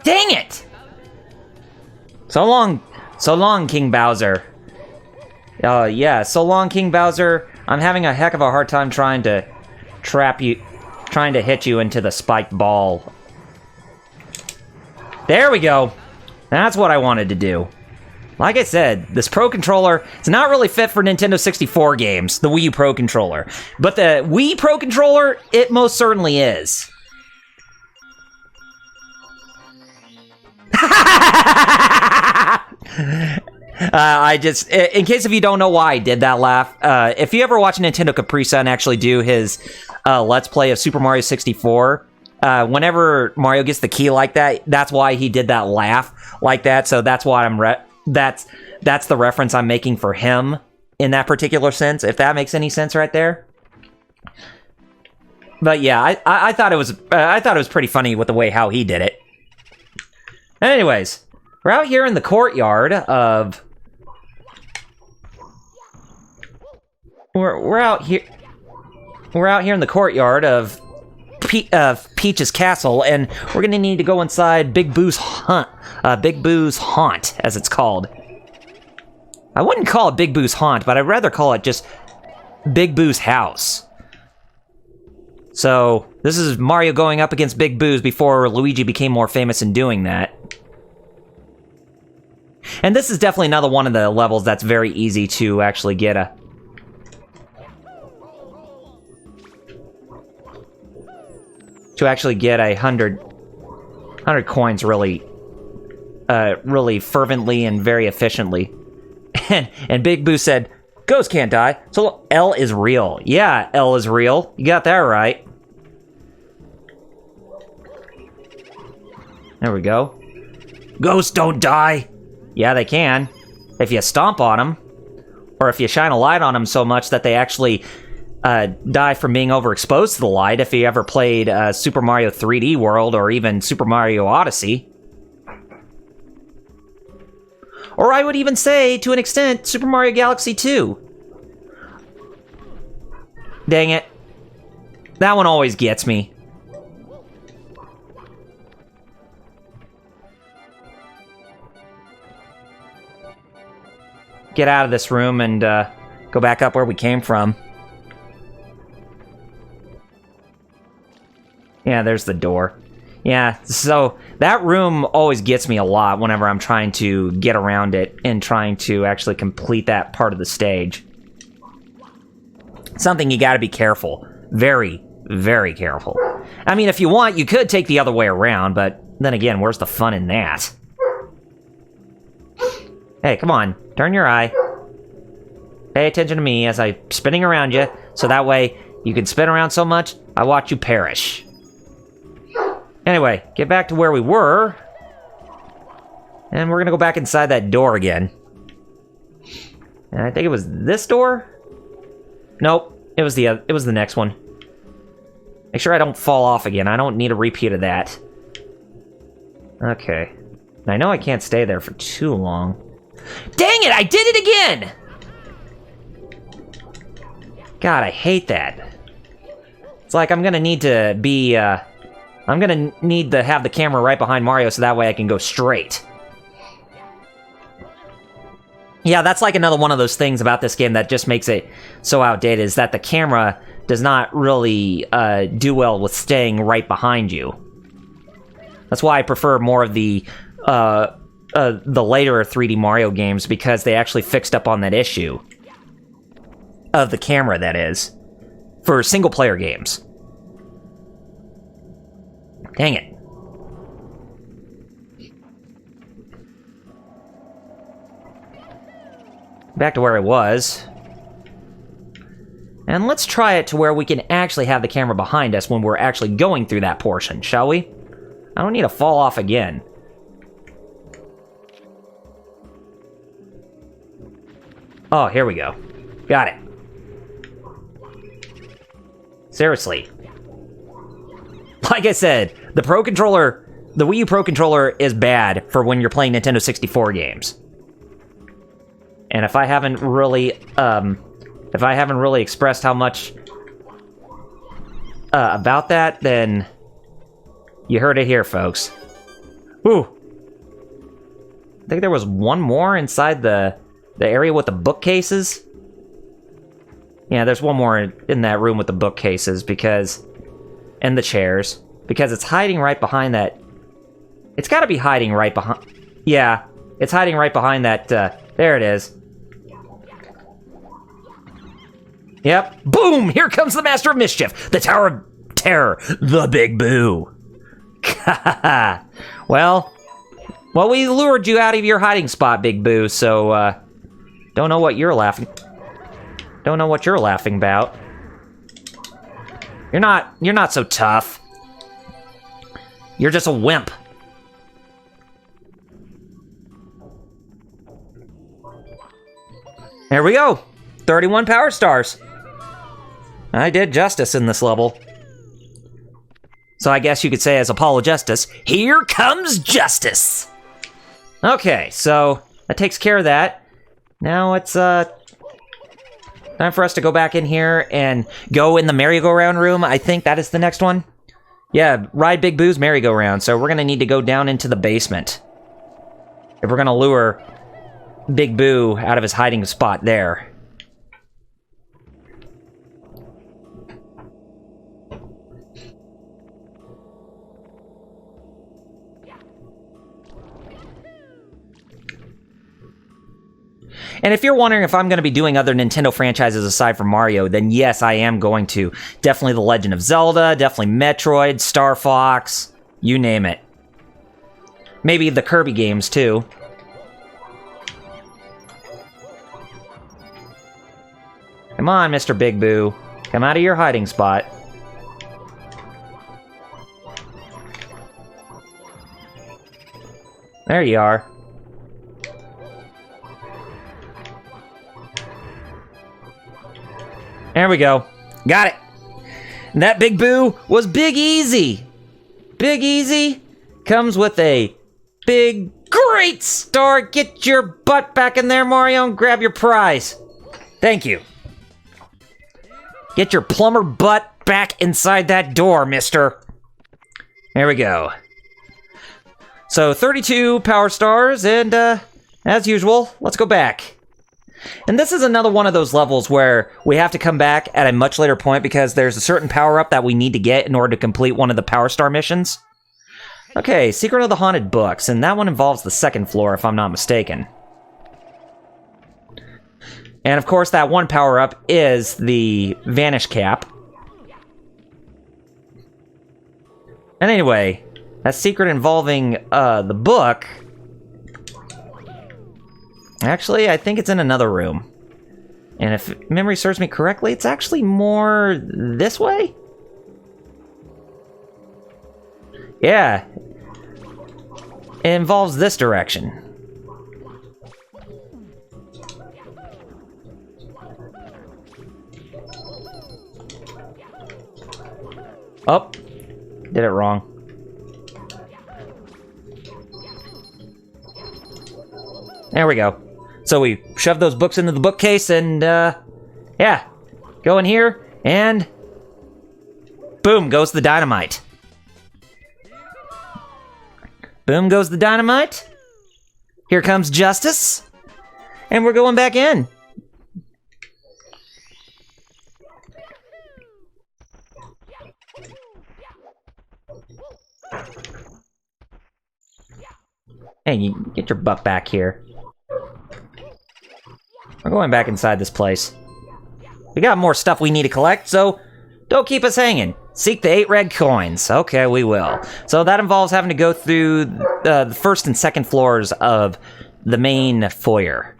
Dang it! So long, King Bowser. Yeah, so long, King Bowser. I'm having a heck of a hard time trying to hit you into the spiked ball. There we go. That's what I wanted to do. Like I said, this Pro Controller is not really fit for Nintendo 64 games, the Wii U Pro Controller. But the Wii Pro Controller, it most certainly is. In case if you don't know why I did that laugh, if you ever watch Nintendo Capri-Sun actually do his Let's Play of Super Mario 64, whenever Mario gets the key like that, that's why he did that laugh like that, so that's why that's the reference I'm making for him in that particular sense, if that makes any sense right there. But yeah, I thought it was pretty funny with the way how he did it. Anyways, we're out here in the courtyard of... We're out here in the courtyard of Peach's castle, and we're gonna need to go inside Big Boo's haunt, as it's called. I wouldn't call it Big Boo's haunt, but I'd rather call it just Big Boo's house. So, this is Mario going up against Big Boo's before Luigi became more famous in doing that. And this is definitely another one of the levels that's very easy to actually get a... To actually get 100 coins really fervently and very efficiently. And Big Boo said, "Ghosts can't die, so L is real." Yeah, L is real. You got that right. There we go. Ghosts don't die. Yeah, they can. If you stomp on them, or if you shine a light on them so much that they actually die from being overexposed to the light, if you ever played Super Mario 3D World or even Super Mario Odyssey. Or I would even say, to an extent, Super Mario Galaxy 2. Dang it. That one always gets me. Get out of this room and go back up where we came from. Yeah, there's the door. Yeah, so that room always gets me a lot whenever I'm trying to get around it and trying to actually complete that part of the stage. Something you gotta be careful. Very, very careful. I mean, if you want, you could take the other way around, but then again, where's the fun in that? Hey, come on, turn your eye. Pay attention to me as I'm spinning around you, so that way you can spin around so much, I watch you perish. Anyway, get back to where we were. And we're gonna go back inside that door again. And I think it was this door? Nope, it was the next one. Make sure I don't fall off again. I don't need a repeat of that. Okay. I know I can't stay there for too long. Dang it, I did it again! God, I hate that. It's like I'm gonna need to be, I'm gonna need to have the camera right behind Mario so that way I can go straight. Yeah, that's like another one of those things about this game that just makes it so outdated, is that the camera does not really do well with staying right behind you. That's why I prefer more of the later 3D Mario games, because they actually fixed up on that issue. Of the camera, that is. For single-player games. Dang it. Back to where I was. And let's try it to where we can actually have the camera behind us when we're actually going through that portion, shall we? I don't need to fall off again. Oh, here we go. Got it. Seriously. Like I said, the Pro Controller, the Wii U Pro Controller is bad for when you're playing Nintendo 64 games. And if I haven't really expressed how much about that, then you heard it here, folks. Ooh. I think there was one more inside the area with the bookcases. Yeah, there's one more in that room with the bookcases, because... and the chairs. Because it's hiding right behind that... It's gotta be hiding right behind... Yeah, it's hiding right behind that, there it is. Yep. Boom! Here comes the Master of Mischief! The Tower of Terror! The Big Boo! Well, we lured you out of your hiding spot, Big Boo, so, don't know what you're laughing about. You're not so tough. You're just a wimp. There we go. 31 power stars. I did justice in this level. So I guess you could say, as Apollo Justice, here comes justice! Okay, so that takes care of that. Now it's, time for us to go back in here and go in the merry-go-round room. I think that is the next one. Yeah, ride Big Boo's merry-go-round. So we're gonna need to go down into the basement if we're gonna lure Big Boo out of his hiding spot there. And if you're wondering if I'm going to be doing other Nintendo franchises aside from Mario, then yes, I am going to. Definitely The Legend of Zelda, definitely Metroid, Star Fox, you name it. Maybe the Kirby games, too. Come on, Mr. Big Boo. Come out of your hiding spot. There you are. There we go. Got it. And that Big Boo was Big Easy. Big Easy comes with a big grin Great start! Get your butt back in there, Mario, and grab your prize. Thank you. Get your plumber butt back inside that door, mister. There we go. So, 32 power stars, and, as usual, let's go back. And this is another one of those levels where we have to come back at a much later point because there's a certain power-up that we need to get in order to complete one of the Power Star missions. Okay, Secret of the Haunted Books, and that one involves the second floor, if I'm not mistaken. And of course, that one power-up is the Vanish Cap. And anyway, that secret involving the book... Actually, I think it's in another room. And if memory serves me correctly, it's actually more this way? Yeah. It involves this direction. Oh, did it wrong. There we go. So we shove those books into the bookcase and, yeah. Go in here, and... boom, goes the dynamite. Boom goes the dynamite. Here comes justice. And we're going back in. Hey, you get your butt back here. We're going back inside this place. We got more stuff we need to collect, so don't keep us hanging. Seek the 8 red coins. Okay, we will. So that involves having to go through the first and second floors of the main foyer.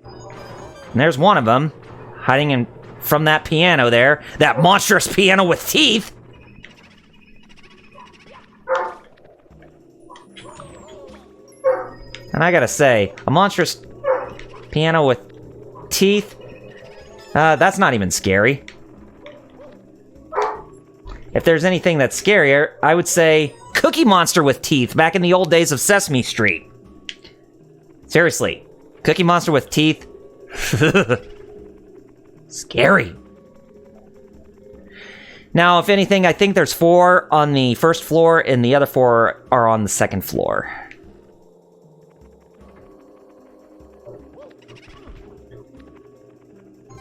And there's one of them, hiding in from that piano there. That monstrous piano with teeth! And I gotta say, a monstrous piano with teeth? That's not even scary. If there's anything that's scarier, I would say Cookie Monster with teeth back in the old days of Sesame Street. Seriously, Cookie Monster with teeth? Scary. Now, if anything, I think there's 4 on the first floor, and the other 4 are on the second floor.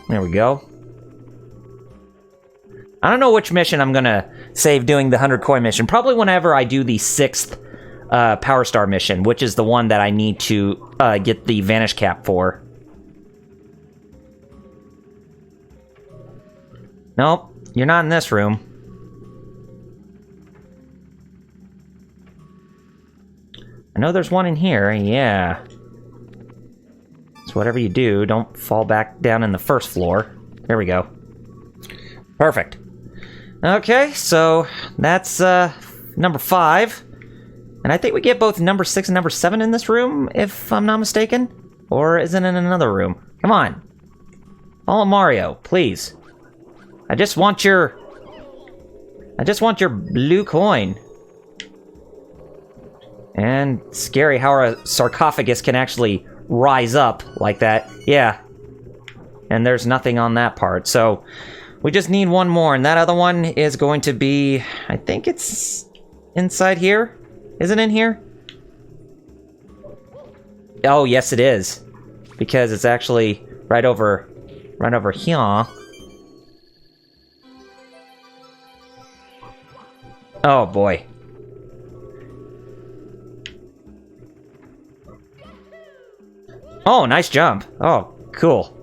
There we go. I don't know which mission I'm gonna save doing the 100 coin mission. Probably whenever I do the 6th Power Star mission, which is the one that I need to get the Vanish Cap for. Nope, you're not in this room. I know there's one in here, yeah. So whatever you do, don't fall back down in the first floor. There we go. Perfect. Okay, so that's number 5. And I think we get both number 6 and number 7 in this room, if I'm not mistaken. Or is it in another room? Come on. Follow Mario, please. I just want your blue coin. And scary how a sarcophagus can actually rise up like that. Yeah. And there's nothing on that part. So we just need one more, and that other one is going to be, I think it's inside here. Is it in here? Oh, yes it is. Because it's actually right over here. Oh boy. Oh, nice jump. Oh, cool.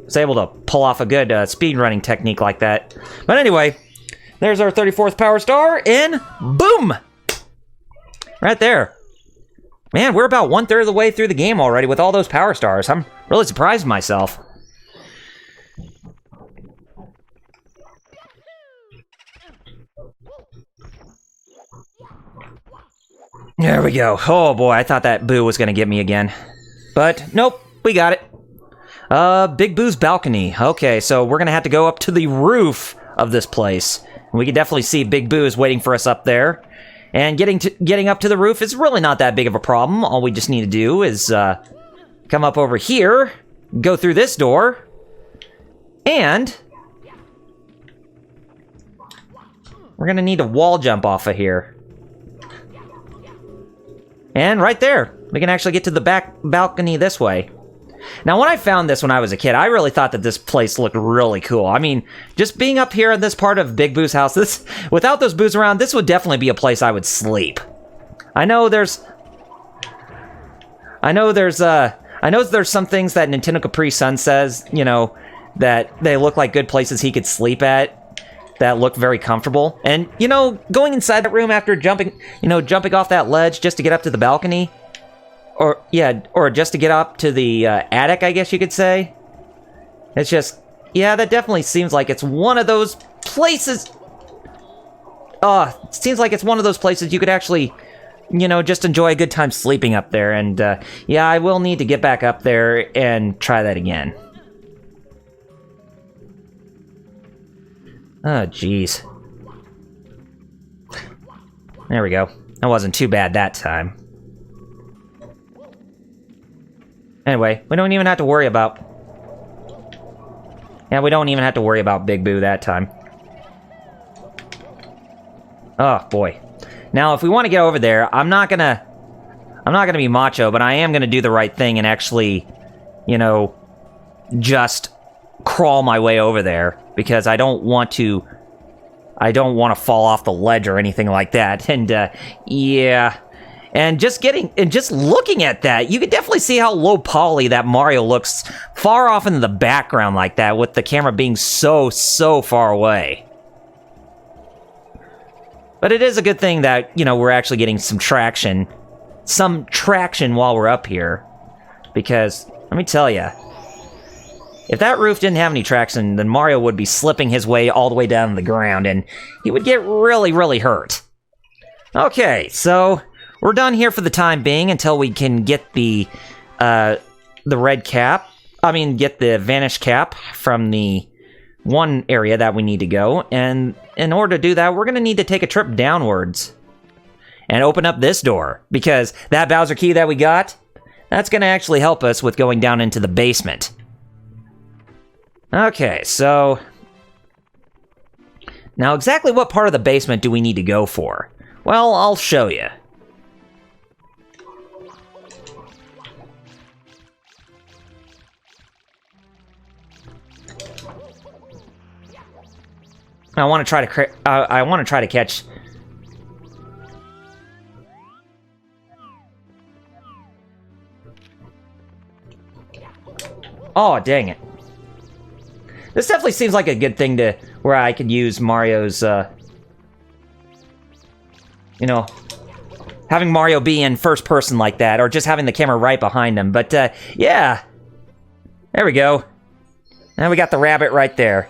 Was able to pull off a good speed running technique like that. But anyway, there's our 34th Power Star, and boom! Right there. Man, we're about 1/3 of the way through the game already with all those Power Stars. I'm really surprised myself. There we go. Oh boy, I thought that Boo was gonna get me again. But nope, we got it. Big Boo's balcony. Okay, so we're gonna have to go up to the roof of this place. We can definitely see Big Boo is waiting for us up there. And getting up to the roof is really not that big of a problem. All we just need to do is come up over here, go through this door, and we're gonna need to wall jump off of here. And right there, we can actually get to the back balcony this way. Now, when I found this when I was a kid, I really thought that this place looked really cool. I mean, just being up here in this part of Big Boo's house, without those Boos around, this would definitely be a place I would sleep. I know there's some things that Nintendo Capri Sun says, you know, that they look like good places he could sleep at, that look very comfortable. And, you know, going inside that room after jumping off that ledge just to get up to the balcony, or just to get up to the attic, I guess you could say. It's just, yeah, that definitely seems like it's one of those places. It seems like it's one of those places you could actually, you know, just enjoy a good time sleeping up there. And yeah, I will need to get back up there and try that again. Oh, jeez. There we go. That wasn't too bad that time. Anyway, we don't even have to worry about... Yeah, we don't even have to worry about Big Boo that time. Oh, boy. Now, if we want to get over there, I'm not gonna be macho, but I am gonna do the right thing and actually, you know, just crawl my way over there, because I don't want to fall off the ledge or anything like that. And yeah, and just looking at that, you can definitely see how low poly that Mario looks far off into the background like that, with the camera being so far away. But it is a good thing that, you know, we're actually getting some traction while we're up here, because let me tell you, if that roof didn't have any traction, then Mario would be slipping his way all the way down to the ground, and he would get really hurt. Okay, so we're done here for the time being until we can get the red cap. I mean, get the vanish cap from the one area that we need to go. And in order to do that, we're going to need to take a trip downwards and open up this door, because that Bowser key that we got, that's going to actually help us with going down into the basement. Okay, so now exactly what part of the basement do we need to go for? Well, I'll show you. I want to try to catch. Oh, dang it. This definitely seems like a good thing to where I could use Mario's, you know, having Mario be in first person like that, or just having the camera right behind him. But, yeah. There we go. And we got the rabbit right there.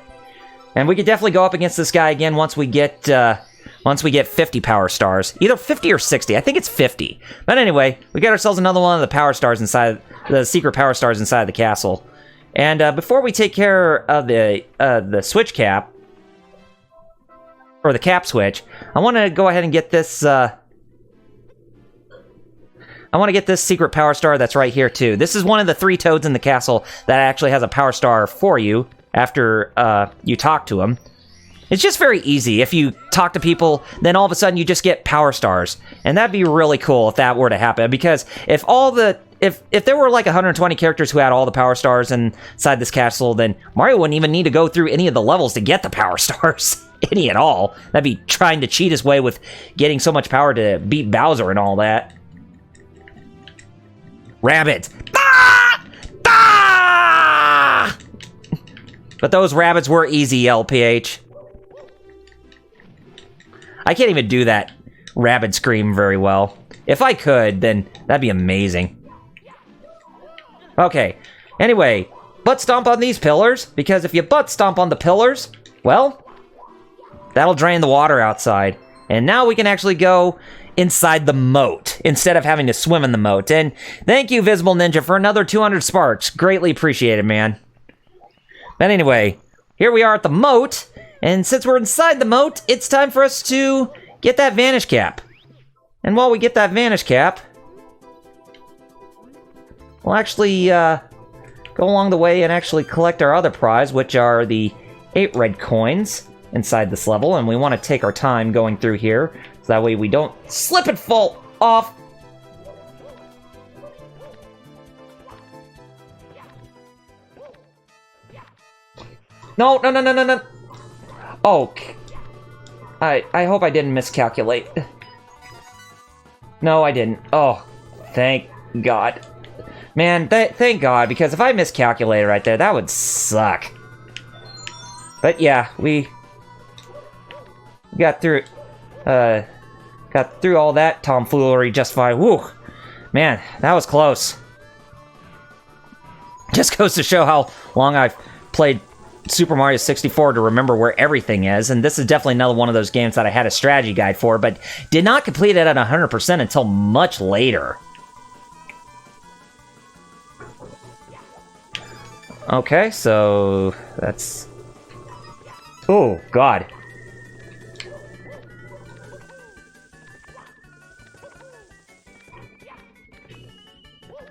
And we could definitely go up against this guy again once we get 50 power stars. Either 50 or 60. I think it's 50. But anyway, we got ourselves another one of the power stars inside, the secret power stars inside the castle. And before we take care of the switch cap, or the cap switch, I want to go ahead and get this. I want to get this secret power star that's right here too. This is one of the 3 toads in the castle that actually has a power star for you after you talk to them. It's just very easy. If you talk to people, then all of a sudden you just get power stars. And that'd be really cool if that were to happen, because if there were like 120 characters who had all the power stars inside this castle, then Mario wouldn't even need to go through any of the levels to get the power stars. Any at all. That'd be trying to cheat his way with getting so much power to beat Bowser and all that. Rabbit! Ah! Ah! But those rabbits were easy, LPH. I can't even do that rabbit scream very well. If I could, then that'd be amazing. Okay, anyway, butt stomp on these pillars, because if you butt stomp on the pillars, well, that'll drain the water outside. And now we can actually go inside the moat, instead of having to swim in the moat. And thank you, Visible Ninja, for another 200 sparks. Greatly appreciated, man. But anyway, here we are at the moat, and since we're inside the moat, it's time for us to get that vanish cap. And while we get that Vanish Cap, we'll actually go along the way and actually collect our other prize, which are the 8 red coins inside this level. And we want to take our time going through here, so that way we don't slip and fall off. No. Oh, I hope I didn't miscalculate. No, I didn't. Oh, thank God. Man, thank God, because if I miscalculated right there, that would suck. But yeah, we got through all that tomfoolery just fine. Woo! Man, that was close. Just goes to show how long I've played Super Mario 64 to remember where everything is, and this is definitely another one of those games that I had a strategy guide for, but did not complete it at 100% until much later. Okay, so that's... Oh, God.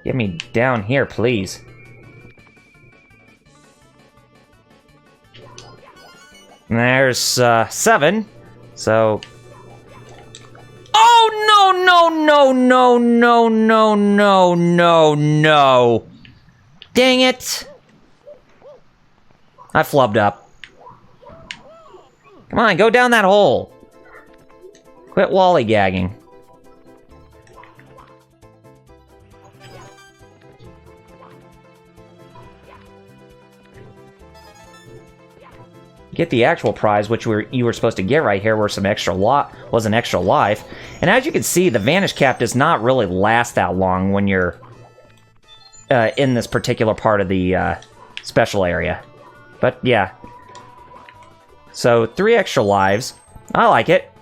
Get me down here, please. And there's 7, so... Oh, no! Dang it! I flubbed up. Come on, go down that hole. Quit lollygagging. Get the actual prize, which you were supposed to get right here, where some extra was an extra life. And as you can see, the Vanish Cap does not really last that long when you're in this particular part of the special area. But yeah. So 3 extra lives. I like it.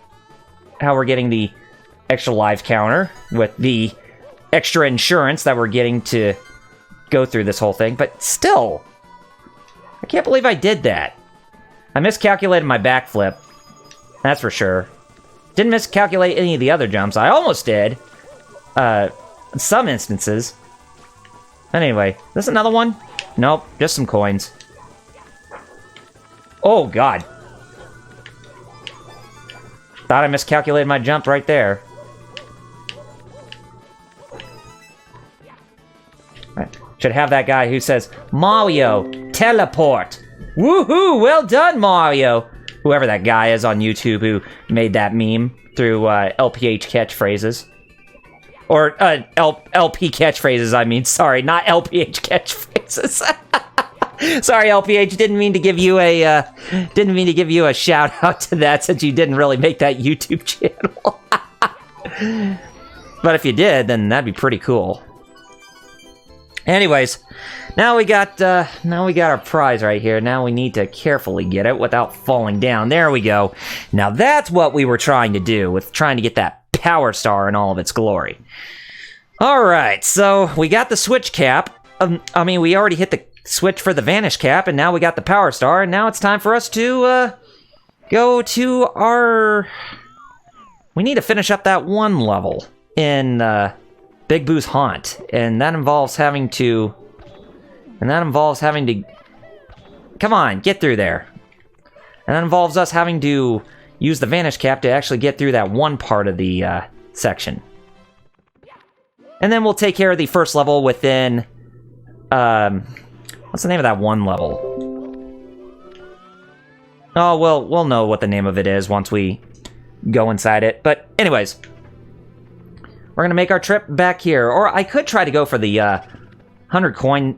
How we're getting the extra life counter with the extra insurance that we're getting to go through this whole thing. But still, I can't believe I did that. I miscalculated my backflip. That's for sure. Didn't miscalculate any of the other jumps. I almost did. In some instances. Anyway, this another one? Nope, just some coins. Oh, God. Thought I miscalculated my jump right there. Should have that guy who says, Mario, teleport. Woohoo! Well done, Mario! Whoever that guy is on YouTube who made that meme through LPH catchphrases. Or LP catchphrases, I mean. Sorry, not LPH catchphrases. Sorry, LPH, didn't mean to give you a shout out to that, since you didn't really make that YouTube channel. But if you did, then that'd be pretty cool. Anyways, now we got our prize right here. Now we need to carefully get it without falling down. There we go. Now that's what we were trying to do, with trying to get that Power Star in all of its glory. All right, so we got the Switch Cap. We already hit the switch for the Vanish Cap, and now we got the Power Star, and now it's time for us to go to our... We need to finish up that one level in Big Boo's Haunt, and that involves having to... Come on, get through there. And that involves us having to use the Vanish Cap to actually get through that one part of the section. And then we'll take care of the first level within... what's the name of that one level? Oh, well, we'll know what the name of it is once we go inside it. But anyways, we're gonna make our trip back here. Or I could try to go for the 100 coin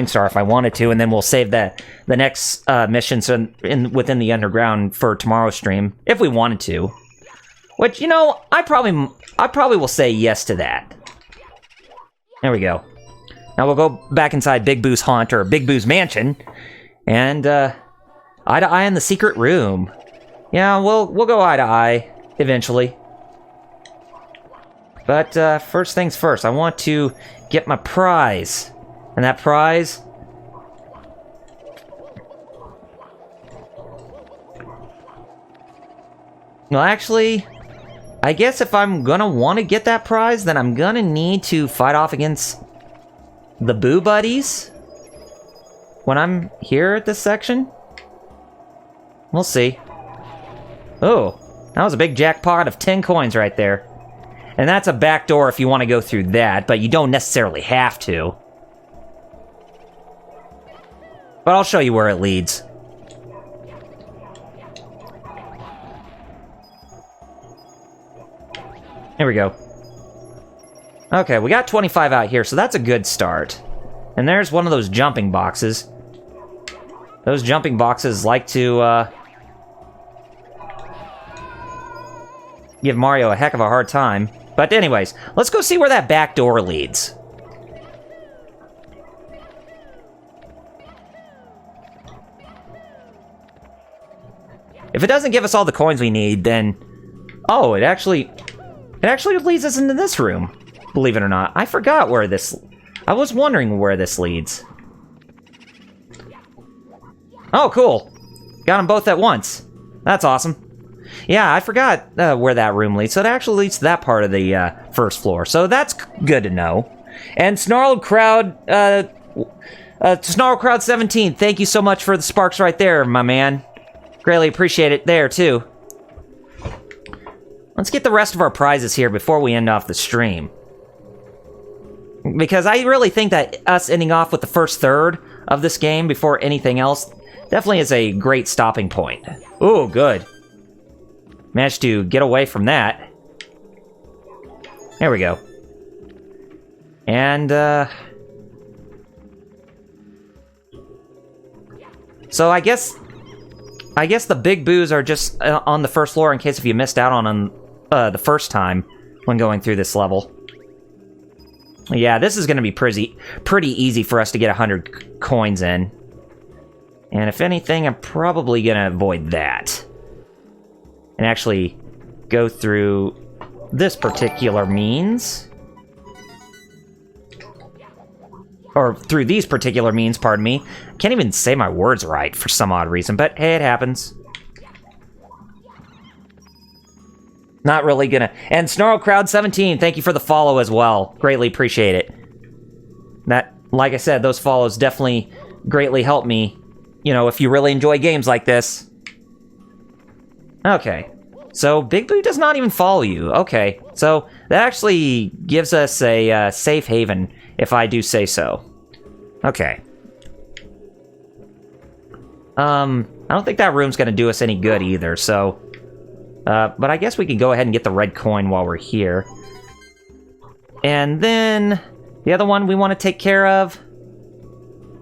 star if I wanted to, and then we'll save the next missions within the underground for tomorrow's stream if we wanted to. Which, you know, I probably will say yes to that. There we go. Now we'll go back inside Big Boo's Haunt, or Big Boo's Mansion, and eye to eye in the secret room. Yeah, we'll go eye to eye eventually. But first things first, I want to get my prize. And that prize... Well, actually, I guess if I'm gonna want to get that prize, then I'm gonna need to fight off against the Boo Buddies when I'm here at this section. We'll see. Oh, that was a big jackpot of 10 coins right there. And that's a back door if you want to go through that, but you don't necessarily have to. But I'll show you where it leads. Here we go. Okay, we got 25 out here, so that's a good start. And there's one of those jumping boxes. Those jumping boxes like to, give Mario a heck of a hard time. But anyways, let's go see where that back door leads. If it doesn't give us all the coins we need, then... Oh, it actually leads us into this room. Believe it or not. I forgot where this... I was wondering where this leads. Oh, cool. Got them both at once. That's awesome. Yeah, I forgot where that room leads, so it actually leads to that part of the first floor. So that's good to know. And Snarled Crowd 17, thank you so much for the sparks right there, my man. Greatly appreciate it there, too. Let's get the rest of our prizes here before we end off the stream. Because I really think that us ending off with the first third of this game before anything else definitely is a great stopping point. Ooh, good. Managed to get away from that. There we go. And, so I guess the big boos are just on the first floor in case if you missed out on them the first time when going through this level. Yeah, this is going to be pretty easy for us to get 100 coins in. And if anything, I'm probably going to avoid that. And actually go through this particular means. Or through these particular means, pardon me. Can't even say my words right for some odd reason, but hey, it happens. Not really gonna... And Snarl Crowd 17, thank you for the follow as well. Greatly appreciate it. That, like I said, those follows definitely greatly help me. You know, if you really enjoy games like this. Okay. So, Big Boo does not even follow you. Okay. So, that actually gives us a safe haven, if I do say so. Okay. I don't think that room's gonna do us any good either, so... but I guess we can go ahead and get the red coin while we're here. And then... the other one we want to take care of...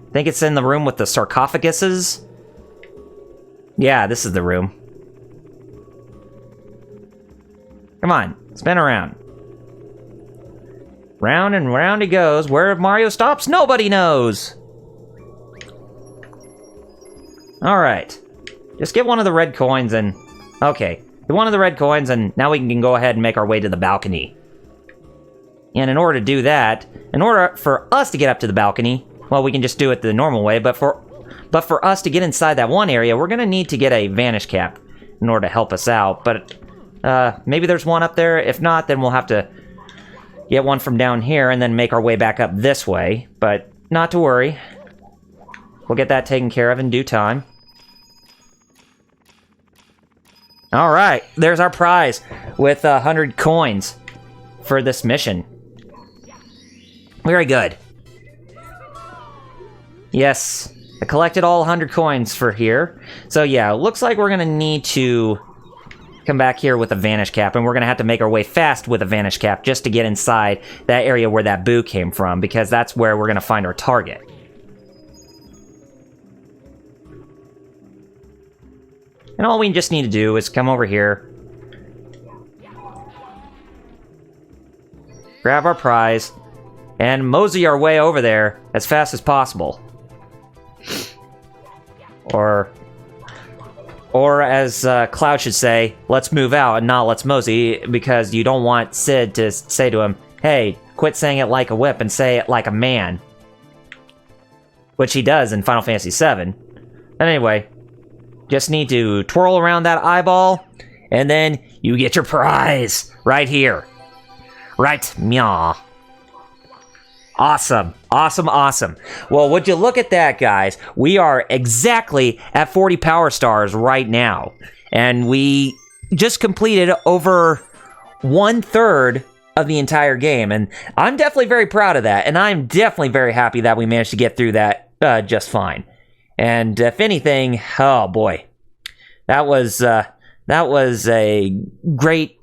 I think it's in the room with the sarcophaguses. Yeah, this is the room. Come on, spin around. Round and round he goes. Where Mario stops, nobody knows. Alright. Just get one of the red coins and... Okay. Get one of the red coins and now we can go ahead and make our way to the balcony. And in order to do that, in order for us to get up to the balcony, well, we can just do it the normal way, but for us to get inside that one area, we're gonna need to get a vanish cap in order to help us out, but... maybe there's one up there. If not, then we'll have to get one from down here and then make our way back up this way. But not to worry. We'll get that taken care of in due time. Alright, there's our prize with 100 coins for this mission. Very good. Yes, I collected all 100 coins for here. So yeah, it looks like we're gonna need to... come back here with a vanish cap, and we're gonna have to make our way fast with a vanish cap just to get inside that area where that boo came from, because that's where we're gonna find our target. And all we just need to do is come over here, grab our prize, and mosey our way over there as fast as possible. Or as Cloud should say, let's move out and not let's mosey, because you don't want Sid to say to him, hey, quit saying it like a whip and say it like a man. Which he does in Final Fantasy VII. But anyway, just need to twirl around that eyeball And then you get your prize right here. Right, meow. Awesome. Well, would you look at that, guys? We are exactly at 40 power stars right now. And we just completed over 1/3 of the entire game. And I'm definitely very proud of that. And I'm definitely very happy that we managed to get through that just fine. And if anything, oh boy, that was a great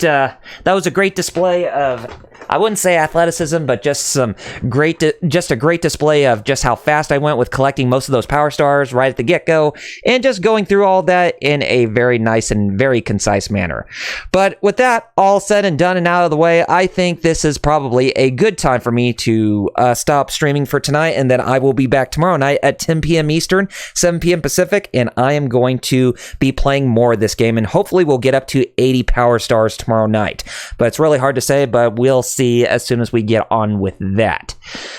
display of, I wouldn't say athleticism, but just a great display of just how fast I went with collecting most of those power stars right at the get-go, and just going through all that in a very nice and very concise manner. But with that all said and done and out of the way, I think this is probably a good time for me to stop streaming for tonight, and then I will be back tomorrow night at 10 p.m. Eastern, 7 p.m. Pacific, and I am going to be playing more of this game, and hopefully we'll get up to 80 power stars tomorrow night. But it's really hard to say, but we'll see as soon as we get on with that.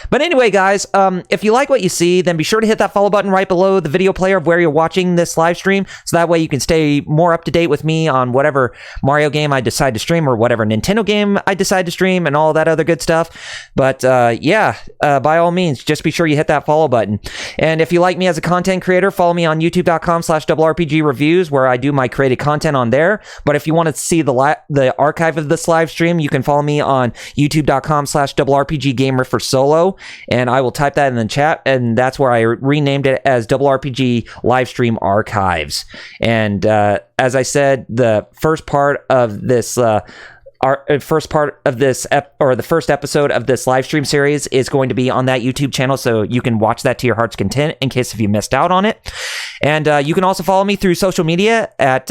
But anyway, guys, if you like what you see, then be sure to hit that follow button right below the video player of where you're watching this live stream, so that way you can stay more up to date with me on whatever Mario game I decide to stream, or whatever Nintendo game I decide to stream, and all that other good stuff. But by all means, just be sure you hit that follow button. And if you like me as a content creator, follow me on youtube.com/RRPG Reviews, where I do my created content on there. But if you want to see the archive of this live stream, you can follow me on youtube.com/RRPG Gamer for solo, and I will type that in the chat, and that's where I renamed it as RPG Livestream Archives. And as I said, the first part of this the first episode of this live stream series is going to be on that YouTube channel, so you can watch that to your heart's content in case if you missed out on it. And you can also follow me through social media at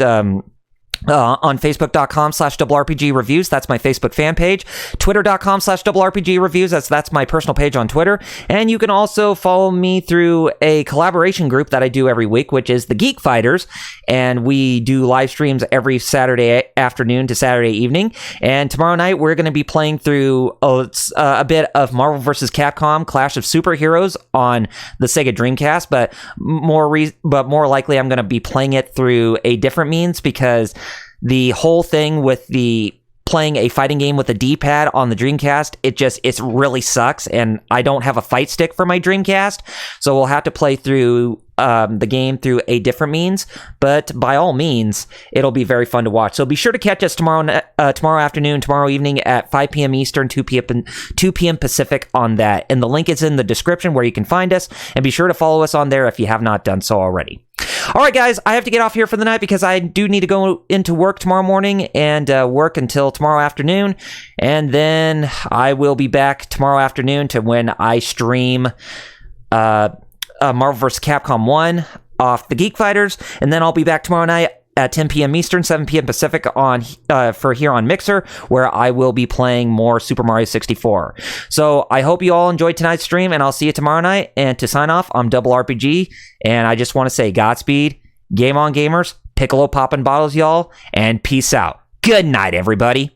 on facebook.com/RRPG Reviews. That's my Facebook fan page. Twitter.com/RRPG Reviews. That's my personal page on Twitter. And you can also follow me through a collaboration group that I do every week, which is the Geek Fighters. And we do live streams every Saturday afternoon to Saturday evening. And tomorrow night, we're going to be playing through a bit of Marvel vs. Capcom Clash of Superheroes on the Sega Dreamcast. But more likely, I'm going to be playing it through a different means, because the whole thing with the playing a fighting game with a D-pad on the Dreamcast, it really sucks, and I don't have a fight stick for my Dreamcast, so we'll have to play through the game through a different means. But by all means, it'll be very fun to watch. So be sure to catch us tomorrow afternoon, tomorrow evening at 5 p.m. Eastern, 2 p.m. Pacific on that. And the link is in the description where you can find us, and be sure to follow us on there if you have not done so already. All right, guys, I have to get off here for the night because I do need to go into work tomorrow morning and work until tomorrow afternoon. And then I will be back tomorrow afternoon to when I stream Marvel vs. Capcom 1 off the Geek Fighters. And then I'll be back tomorrow night at 10 p.m. Eastern, 7 p.m. Pacific for here on Mixer, where I will be playing more Super Mario 64. So I hope you all enjoyed tonight's stream, and I'll see you tomorrow night. And to sign off, I'm Double RPG, and I just want to say Godspeed, game on gamers, Piccolo poppin' bottles, y'all, and peace out. Good night, everybody.